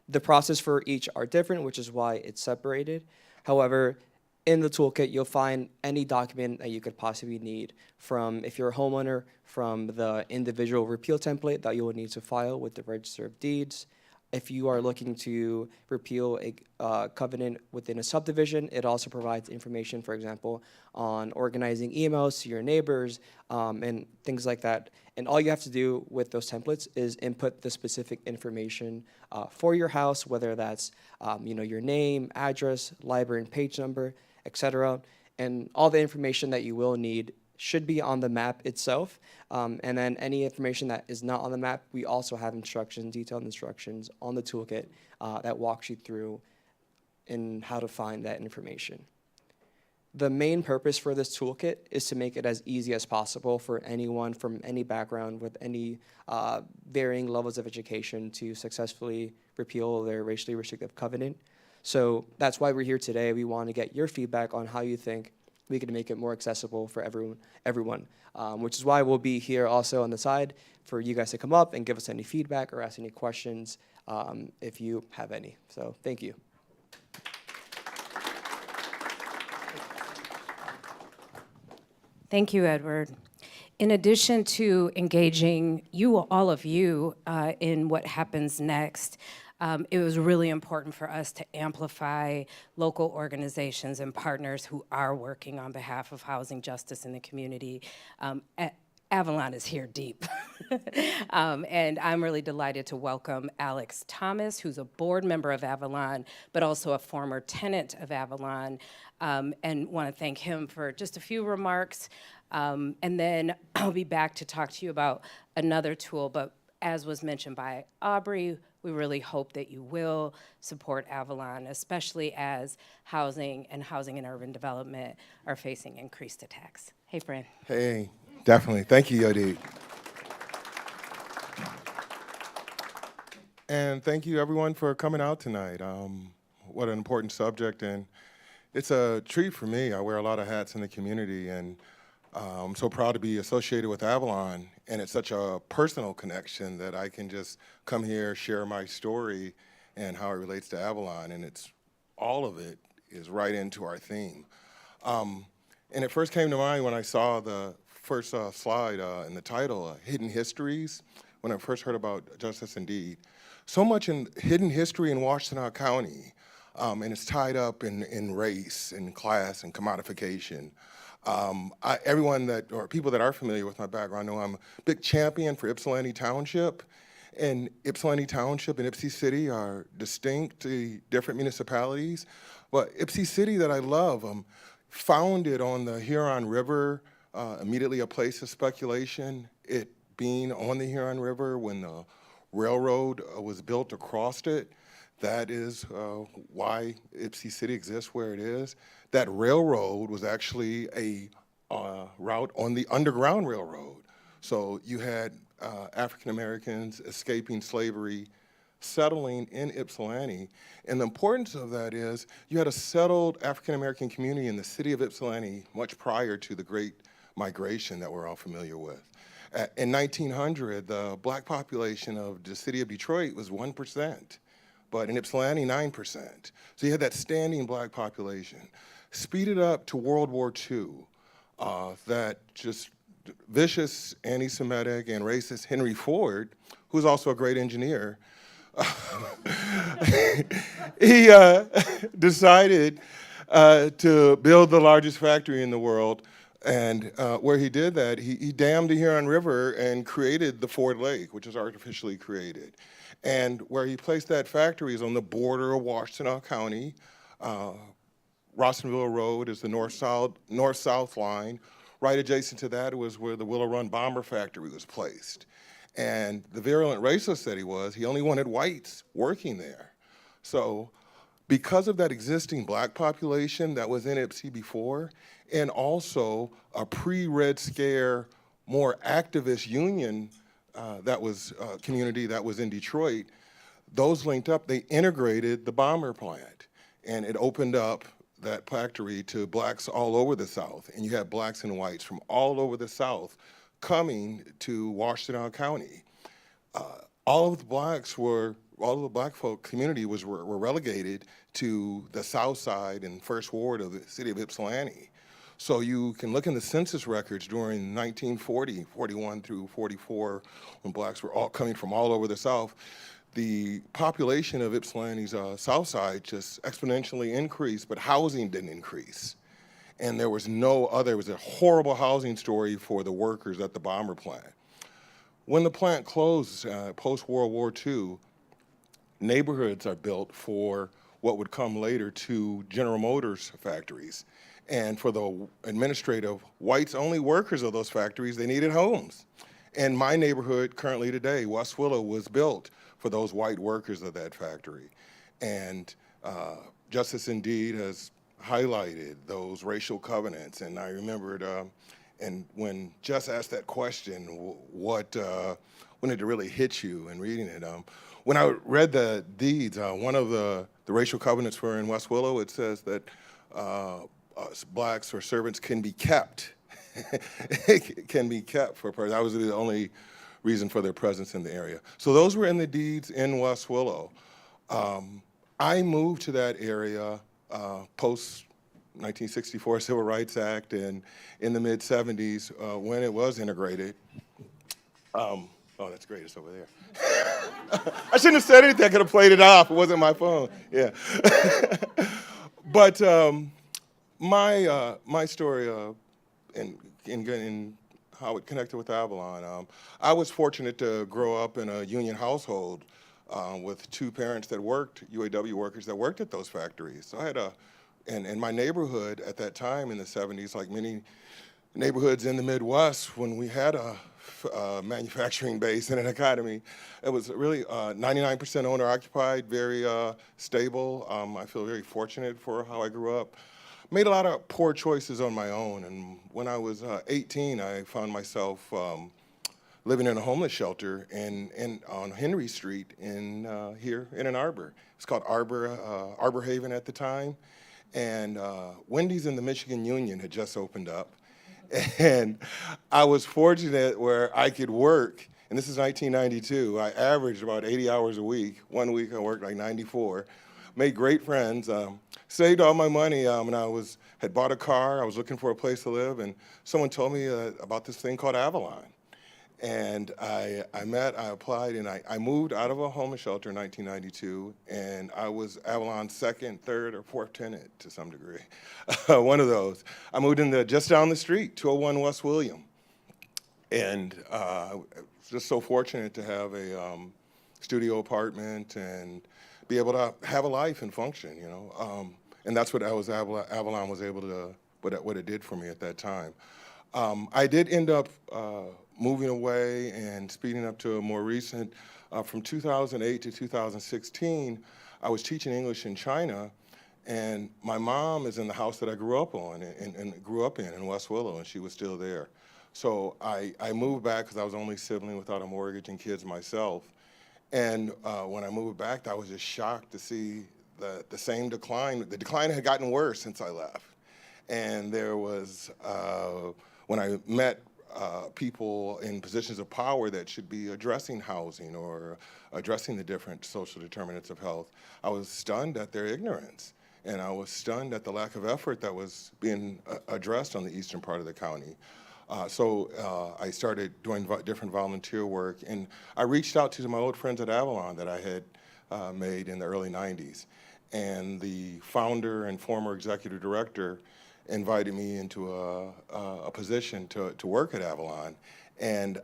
The process for each are different, which is why it's separated. However, in the toolkit, you'll find any document that you could possibly need, from, if you're a homeowner, from the individual repeal template that you will need to file with the Register of Deeds. If you are looking to repeal a covenant within a subdivision, it also provides information, for example, on organizing emails to your neighbors and things like that. And all you have to do with those templates is input the specific information for your house, whether that's your name, address, library and page number, etc. And all the information that you will need should be on the map itself. And then any information that is not on the map, we also have detailed instructions on the toolkit that walks you through in how to find that information. The main purpose for this toolkit is to make it as easy as possible for anyone from any background with any varying levels of education to successfully repeal their racially restrictive covenant. So that's why we're here today. We want to get your feedback on how you think we can make it more accessible for everyone, which is why we'll be here also on the side for you guys to come up and give us any feedback or ask any questions if you have any. So thank you. Thank you, Edward. In addition to engaging all of you, in what happens next, it was really important for us to amplify local organizations and partners who are working on behalf of housing justice in the community. Avalon is here deep. And I'm really delighted to welcome Alex Thomas, who's a board member of Avalon, but also a former tenant of Avalon, and want to thank him for just a few remarks. And then I'll be back to talk to you about another tool, but as was mentioned by Aubrey, we really hope that you will support Avalon, especially as housing and urban development are facing increased attacks. Hey, Fran. Hey, definitely. Thank you, Yodi. And thank you, everyone, for coming out tonight. What an important subject, and it's a treat for me. I wear a lot of hats in the community, and I'm so proud to be associated with Avalon, and it's such a personal connection that I can just come here, share my story and how it relates to Avalon, and all of it is right into our theme. And it first came to mind when I saw the first slide in the title, Hidden Histories, when I first heard about Justice InDeed. So much in hidden history in Washtenaw County, and it's tied up in race and class and commodification. Everyone that, or people that are familiar with my background know I'm a big champion for Ypsilanti Township. And Ypsilanti Township and Ypsi City are distinctly different municipalities. But Ypsi City that I love, founded on the Huron River, immediately a place of speculation, it being on the Huron River when the railroad was built across it. That is why Ypsi City exists where it is. That railroad was actually a route on the Underground Railroad. So you had African Americans escaping slavery, settling in Ypsilanti. And the importance of that is you had a settled African American community in the city of Ypsilanti much prior to the Great Migration that we're all familiar with. In 1900, the black population of the city of Detroit was 1%, but in Ypsilanti, 9%. So you had that standing black population. Speeded up to World War II, that just vicious anti-Semitic and racist Henry Ford, who's also a great engineer, he decided to build the largest factory in the world. And where he did that, he dammed the Huron River and created the Ford Lake, which is artificially created. And where he placed that factory is on the border of Washtenaw County. Rossonville Road is the north-south line. Right adjacent to that was where the Willow Run Bomber Factory was placed. And the virulent racist that he was, he only wanted whites working there. So because of that existing black population that was in Ypsi before, and also a pre-Red Scare, more activist union community that was in Detroit, those linked up, they integrated the bomber plant. And it opened up that factory to blacks all over the South. And you had blacks and whites from all over the South coming to Washtenaw County. All of the black folk community were relegated to the South Side and First Ward of the city of Ypsilanti. So you can look in the census records during 1940, 41 through 44, when blacks were all coming from all over the South. The population of Ypsilanti's South Side just exponentially increased, but housing didn't increase. And there was it was a horrible housing story for the workers at the bomber plant. When the plant closed post-World War II, neighborhoods are built for what would come later to General Motors factories. And for the administrative whites-only workers of those factories, they needed homes. And my neighborhood currently today, West Willow, was built for those white workers of that factory. And Justice InDeed has highlighted those racial covenants. And I remembered, and when Jess asked that question, when did it really hit you in reading it? When I read the deeds, one of the racial covenants for in West Willow, it says that blacks or servants can be kept. Can be kept for a person. That was the only reason for their presence in the area. So those were in the deeds in West Willow. I moved to that area post 1964 Civil Rights Act and in the mid-70s when it was integrated. Oh, that's great, it's over there. I shouldn't have said anything, I could have played it off, it wasn't my phone, yeah. But my story in how it connected with Avalon, I was fortunate to grow up in a union household with two parents that worked, UAW workers that worked at those factories. So I had in my neighborhood at that time in the 70s, like many neighborhoods in the Midwest, when we had a manufacturing base and an economy, it was really 99% owner occupied, very stable. I feel very fortunate for how I grew up. Made a lot of poor choices on my own, and when I was 18, I found myself living in a homeless shelter on Henry Street here in Ann Arbor. It's called Arbor Haven at the time, and Wendy's in the Michigan Union had just opened up, and I was fortunate where I could work, and this is 1992, I averaged about 80 hours a week. One week I worked like 94, made great friends, saved all my money, and I had bought a car, I was looking for a place to live, and someone told me about this thing called Avalon. And I applied, and I moved out of a homeless shelter in 1992, and I was Avalon's second, third, or fourth tenant to some degree. One of those. I moved in just down the street, 201 West William. And I was just so fortunate to have a studio apartment and be able to have a life and function, you know. And that's what Avalon was able to, what it did for me at that time. I did end up moving away and speeding up to a more recent, from 2008 to 2016, I was teaching English in China, and my mom is in the house that I grew up on and grew up in West Willow, and she was still there. So I moved back because I was the only sibling without a mortgage and kids myself. And when I moved back, I was just shocked to see the same decline. The decline had gotten worse since I left. And there was, when I met people in positions of power that should be addressing housing or addressing the different social determinants of health, I was stunned at their ignorance. And I was stunned at the lack of effort that was being addressed on the eastern part of the county. So I started doing different volunteer work, and I reached out to my old friends at Avalon that I had made in the early 90s. And the founder and former executive director invited me into a position to work at Avalon. And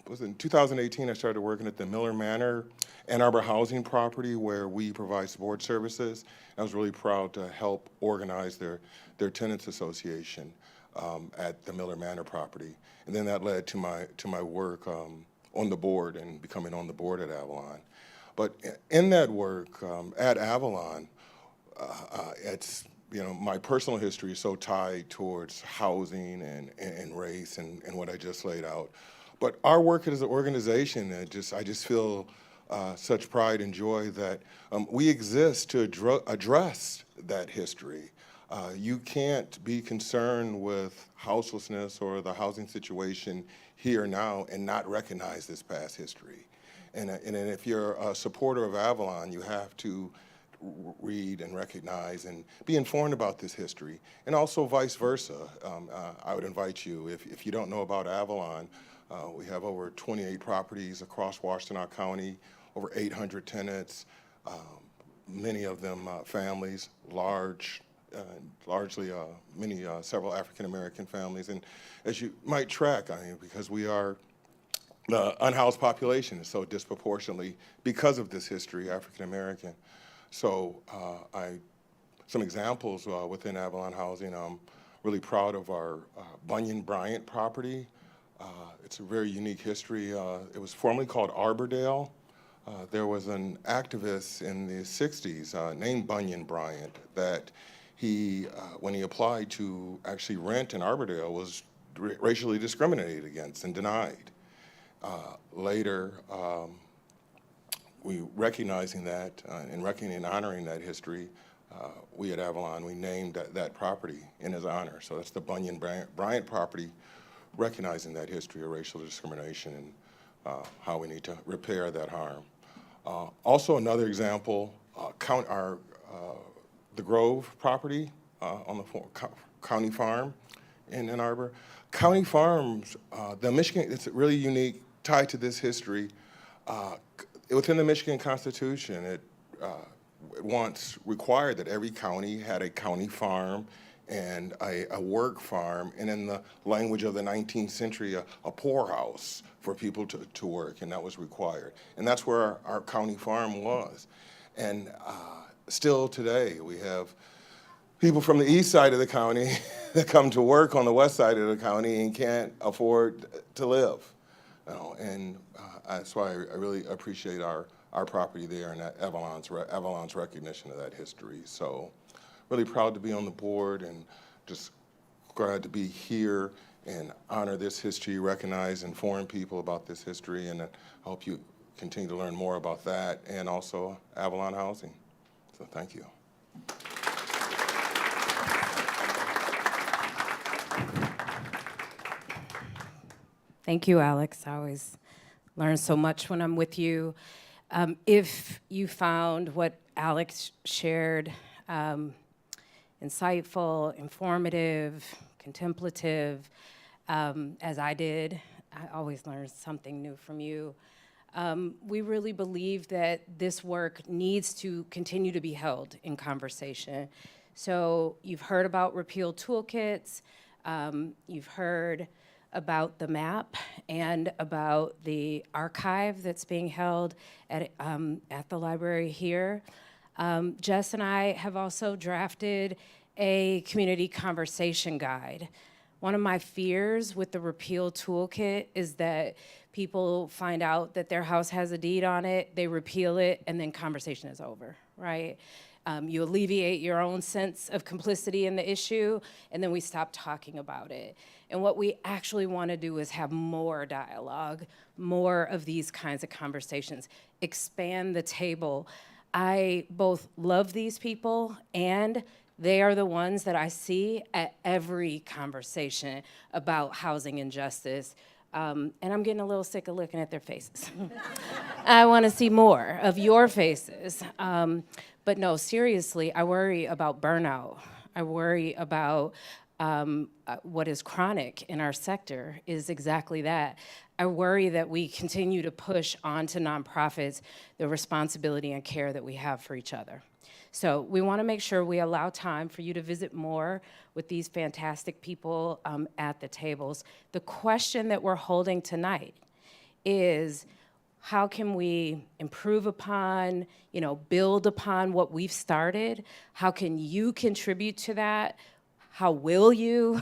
was in 2018, I started working at the Miller Manor Ann Arbor housing property where we provide support services. I was really proud to help organize their tenants association at the Miller Manor property. And then that led to my work on the board and becoming on the board at Avalon. But in that work at Avalon, it's, you know, my personal history is so tied towards housing and race and what I just laid out. But our work as an organization, I just feel such pride and joy that we exist to address that history. You can't be concerned with houselessness or the housing situation here now and not recognize this past history. And if you're a supporter of Avalon, you have to read and recognize and be informed about this history, and also vice versa. I would invite you, if you don't know about Avalon, we have over 28 properties across Washtenaw County, over 800 tenants, many of them families, largely several African American families. And as you might track, I mean, because we are, the unhoused population is so disproportionately, because of this history, African American. So some examples within Avalon Housing, I'm really proud of our Bunyan Bryant property. It's a very unique history. It was formerly called Arbordale. There was an activist in the 60s named Bunyan Bryant that he, when he applied to actually rent in Arbordale, was racially discriminated against and denied. Later, we recognizing that and honoring that history, we at Avalon, we named that property in his honor. So that's the Bunyan Bryant property, recognizing that history of racial discrimination and how we need to repair that harm. Also another example, the Grove property on the county farm in Ann Arbor. County farms, the Michigan, it's really unique, tied to this history. Within the Michigan Constitution, it once required that every county had a county farm and a work farm, and in the language of the 19th century, a poorhouse for people to work, and that was required. And that's where our county farm was. And still today, we have people from the east side of the county that come to work on the west side of the county and can't afford to live. You know, and that's why I really appreciate our property there and Avalon's recognition of that history. So really proud to be on the board and just glad to be here and honor this history, recognize and inform people about this history, and I hope you continue to learn more about that and also Avalon Housing. So thank you. Thank you, Alex. I always learn so much when I'm with you. If you found what Alex shared insightful, informative, contemplative, as I did, I always learn something new from you. We really believe that this work needs to continue to be held in conversation. So you've heard about repeal toolkits, you've heard about the map and about the archive that's being held at the library here. Jess and I have also drafted a community conversation guide. One of my fears with the repeal toolkit is that people find out that their house has a deed on it, they repeal it, and then conversation is over, right? You alleviate your own sense of complicity in the issue, and then we stop talking about it. And what we actually want to do is have more dialogue, more of these kinds of conversations, expand the table. I both love these people, and they are the ones that I see at every conversation about housing injustice. And I'm getting a little sick of looking at their faces. I want to see more of your faces. But no, seriously, I worry about burnout. I worry about what is chronic in our sector is exactly that. I worry that we continue to push onto nonprofits the responsibility and care that we have for each other. So we want to make sure we allow time for you to visit more with these fantastic people at the tables. The question that we're holding tonight is, how can we improve upon, build upon what we've started? How can you contribute to that? How will you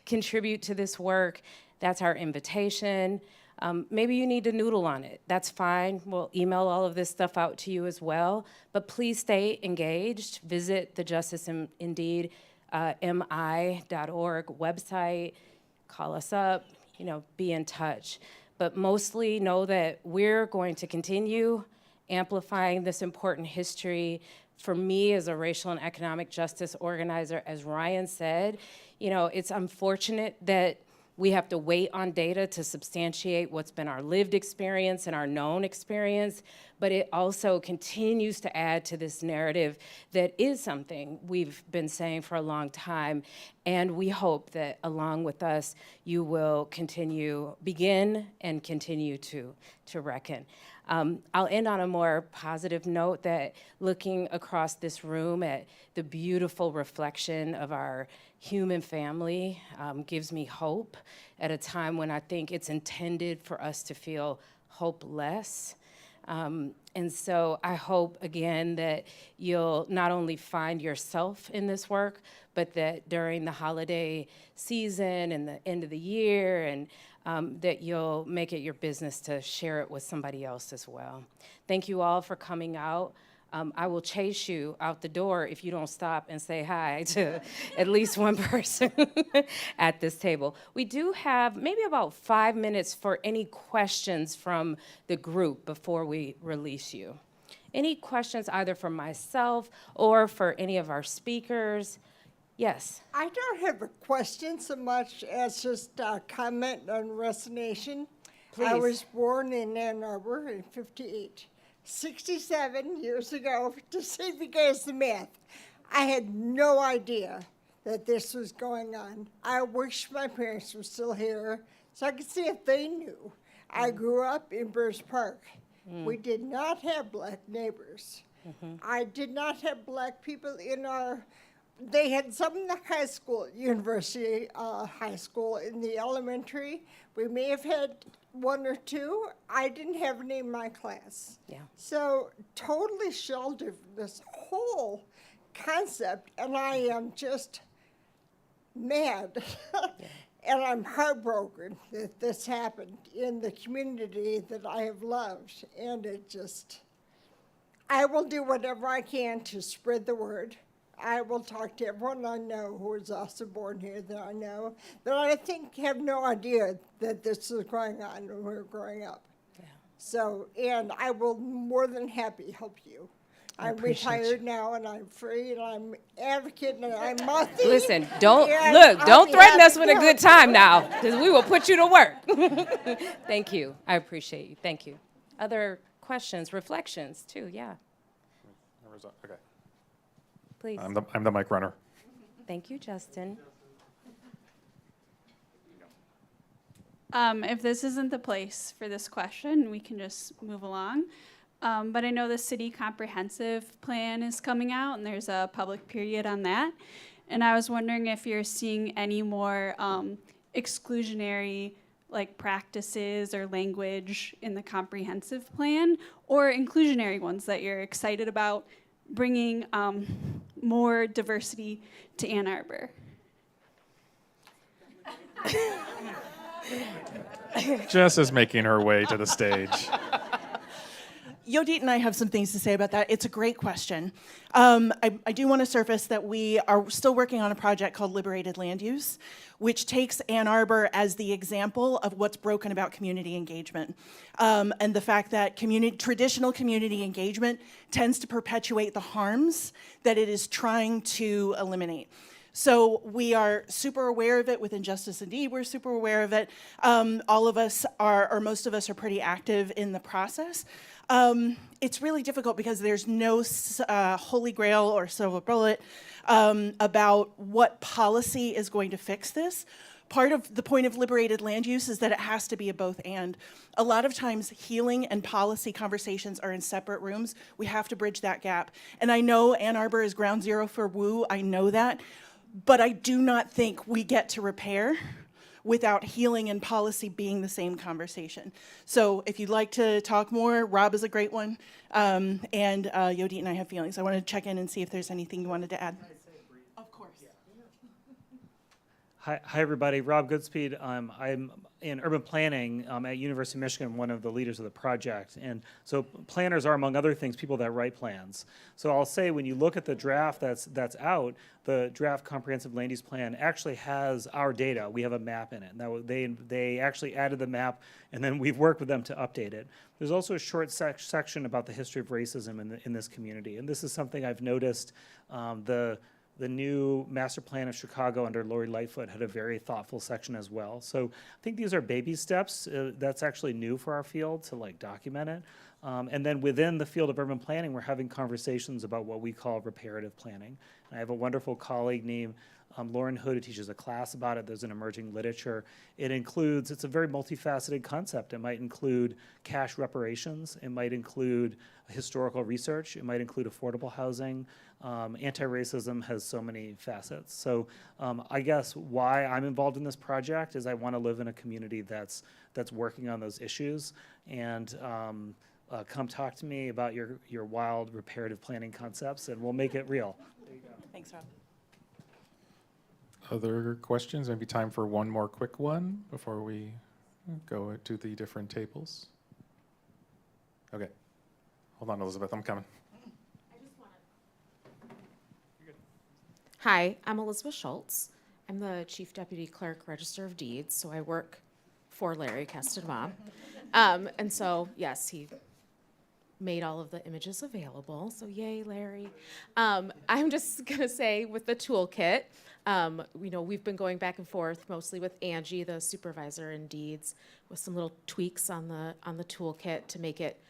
contribute to this work? That's our invitation. Maybe you need to noodle on it. That's fine. We'll email all of this stuff out to you as well. But please stay engaged. Visit the Justice InDeed mi.org website. Call us up. Be in touch. But mostly know that we're going to continue amplifying this important history. For me, as a racial and economic justice organizer, as Ryan said, it's unfortunate that we have to wait on data to substantiate what's been our lived experience and our known experience, but it also continues to add to this narrative that is something we've been saying for a long time, and we hope that along with us, you will begin and continue to reckon. I'll end on a more positive note that looking across this room at the beautiful reflection of our human family gives me hope at a time when I think it's intended for us to feel hopeless. And so I hope, again, that you'll not only find yourself in this work, but that during the holiday season and the end of the year, and that you'll make it your business to share it with somebody else as well. Thank you all for coming out. I will chase you out the door if you don't stop and say hi to at least one person at this table. We do have maybe about 5 minutes for any questions from the group before we release you. Any questions either for myself or for any of our speakers? Yes. I don't have a question so much as just a comment on resignation. Please. I was born in Ann Arbor in '58. 67 years ago, to save you guys the math. I had no idea that this was going on. I wish my parents were still here so I could see if they knew. I grew up in Burrs Park. We did not have black neighbors. I did not have black people in they had some in the high school, university high school, in the elementary. We may have had one or two. I didn't have any in my class. Yeah. So totally sheltered from this whole concept, and I am just mad. And I'm heartbroken that this happened in the community that I have loved. And I will do whatever I can to spread the word. I will talk to everyone I know who is also born here that I know, that I think have no idea that this is going on when we're growing up. Yeah. So, and I will more than happy help you. I'm retired now, and I'm free, and I'm advocate, and I'm mouthy. Listen, don't threaten us with a good time now, because we will put you to work. Thank you. I appreciate you. Thank you. Other questions, reflections, too? Yeah. Okay. Please. I'm the mic runner. Thank you, Justin. If this isn't the place for this question, we can just move along. But I know the city comprehensive plan is coming out, and there's a public period on that. And I was wondering if you're seeing any more exclusionary practices or language in the comprehensive plan, or inclusionary ones that you're excited about bringing more diversity to Ann Arbor. Jess is making her way to the stage. Yodit and I have some things to say about that. It's a great question. I do want to surface that we are still working on a project called Liberated Land Use, which takes Ann Arbor as the example of what's broken about community engagement. And the fact that traditional community engagement tends to perpetuate the harms that it is trying to eliminate. So we are super aware of it within Justice InDeed. We're super aware of it. All of us are, or most of us are pretty active in the process. It's really difficult because there's no holy grail or silver bullet about what policy is going to fix this. Part of the point of liberated land use is that it has to be a both and. A lot of times healing and policy conversations are in separate rooms. We have to bridge that gap. And I know Ann Arbor is ground zero for woo, I know that. But I do not think we get to repair without healing and policy being the same conversation. So if you'd like to talk more, Rob is a great one. And Yodit and I have feelings. I want to check in and see if there's anything you wanted to add. Of course. Hi everybody, Rob Goodspeed. I'm in urban planning at University of Michigan, one of the leaders of the project. And so planners are, among other things, people that write plans. So I'll say when you look at the draft that's out, the draft comprehensive land use plan actually has our data. We have a map in it. Now they actually added the map, and then we've worked with them to update it. There's also a short section about the history of racism in this community. And this is something I've noticed. The new master plan of Chicago under Lori Lightfoot had a very thoughtful section as well. So I think these are baby steps. That's actually new for our field to document it. And then within the field of urban planning, we're having conversations about what we call reparative planning. And I have a wonderful colleague named Lauren Hood who teaches a class about it. There's an emerging literature. It's a very multifaceted concept. It might include cash reparations. It might include historical research. It might include affordable housing. Anti-racism has so many facets. So I guess why I'm involved in this project is I want to live in a community that's working on those issues. And come talk to me about your wild reparative planning concepts, and we'll make it real. There you go. Thanks, Rob. Other questions? Maybe time for one more quick one before we go to the different tables. Okay. Hold on, Elizabeth, I'm coming. Hi, I'm Elizabeth Schultz. I'm the Chief Deputy Clerk, Register of Deeds, so I work for Larry Castaneda. And so, yes, he made all of the images available, so yay, Larry. I'm just gonna say with the toolkit, we've been going back and forth mostly with Angie, the supervisor in Deeds, with some little tweaks on the toolkit to make it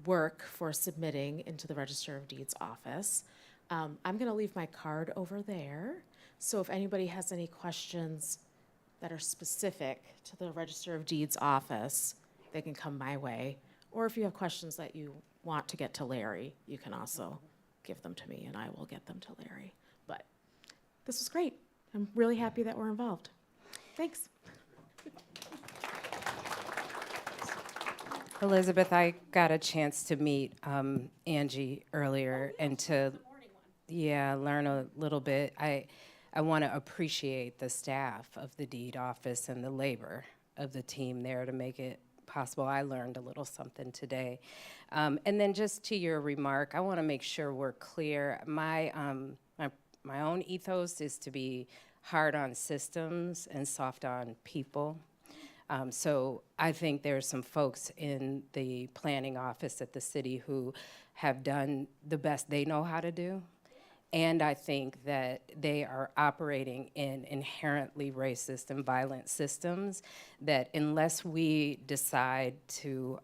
work for submitting into the Register of Deeds office. I'm going to leave my card over there, so if anybody has any questions that are specific to the Register of Deeds office, they can come my way. Or if you have questions that you want to get to Larry, you can also give them to me, and I will get them to Larry. But this was great. I'm really happy that we're involved. Thanks. Elizabeth, I got a chance to meet Angie earlier and to learn a little bit. I want to appreciate the staff of the deed office and the labor of the team there to make it possible. I learned a little something today. And then just to your remark, I want to make sure we're clear. My own ethos is to be hard on systems and soft on people. So I think there's some folks in the planning office at the city who have done the best they know how to do. And I think that they are operating in inherently racist and violent systems that unless we decide to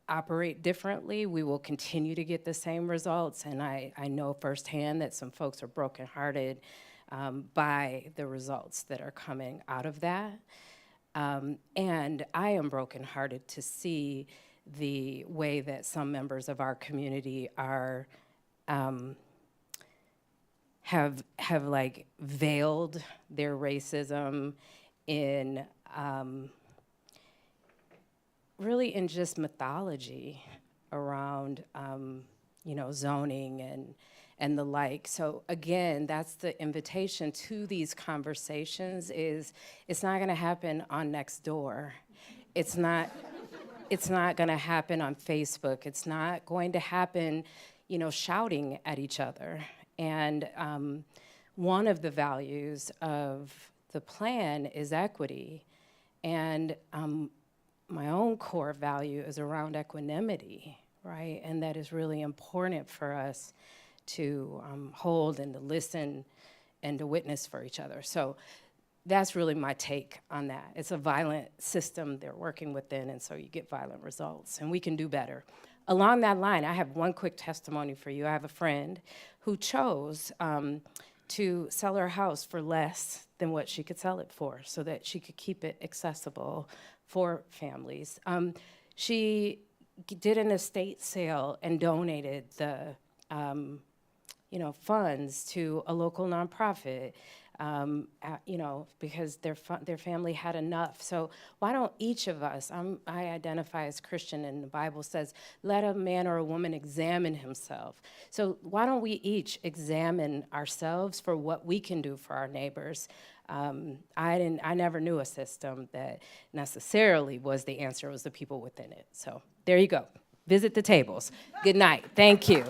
operate differently, we will continue to get the same results. And I know firsthand that some folks are brokenhearted by the results that are coming out of that. And I am brokenhearted to see the way that some members of our community are have like veiled their racism in really in just mythology around zoning and the like. So again, that's the invitation to these conversations is it's not gonna happen on Nextdoor. It's not gonna happen on Facebook. It's not going to happen, shouting at each other. And one of the values of the plan is equity. And my own core value is around equanimity, right? And that is really important for us to hold and to listen and to witness for each other. So that's really my take on that. It's a violent system they're working within, and so you get violent results, and we can do better. Along that line, I have one quick testimony for you. I have a friend who chose to sell her house for less than what she could sell it for so that she could keep it accessible for families. She did an estate sale and donated the funds to a local nonprofit, because their family had enough. So why don't each of us, I identify as Christian, and the Bible says, let a man or a woman examine himself. So why don't we each examine ourselves for what we can do for our neighbors? I never knew a system that necessarily was the answer, it was the people within it. So there you go. Visit the tables. Good night. Thank you.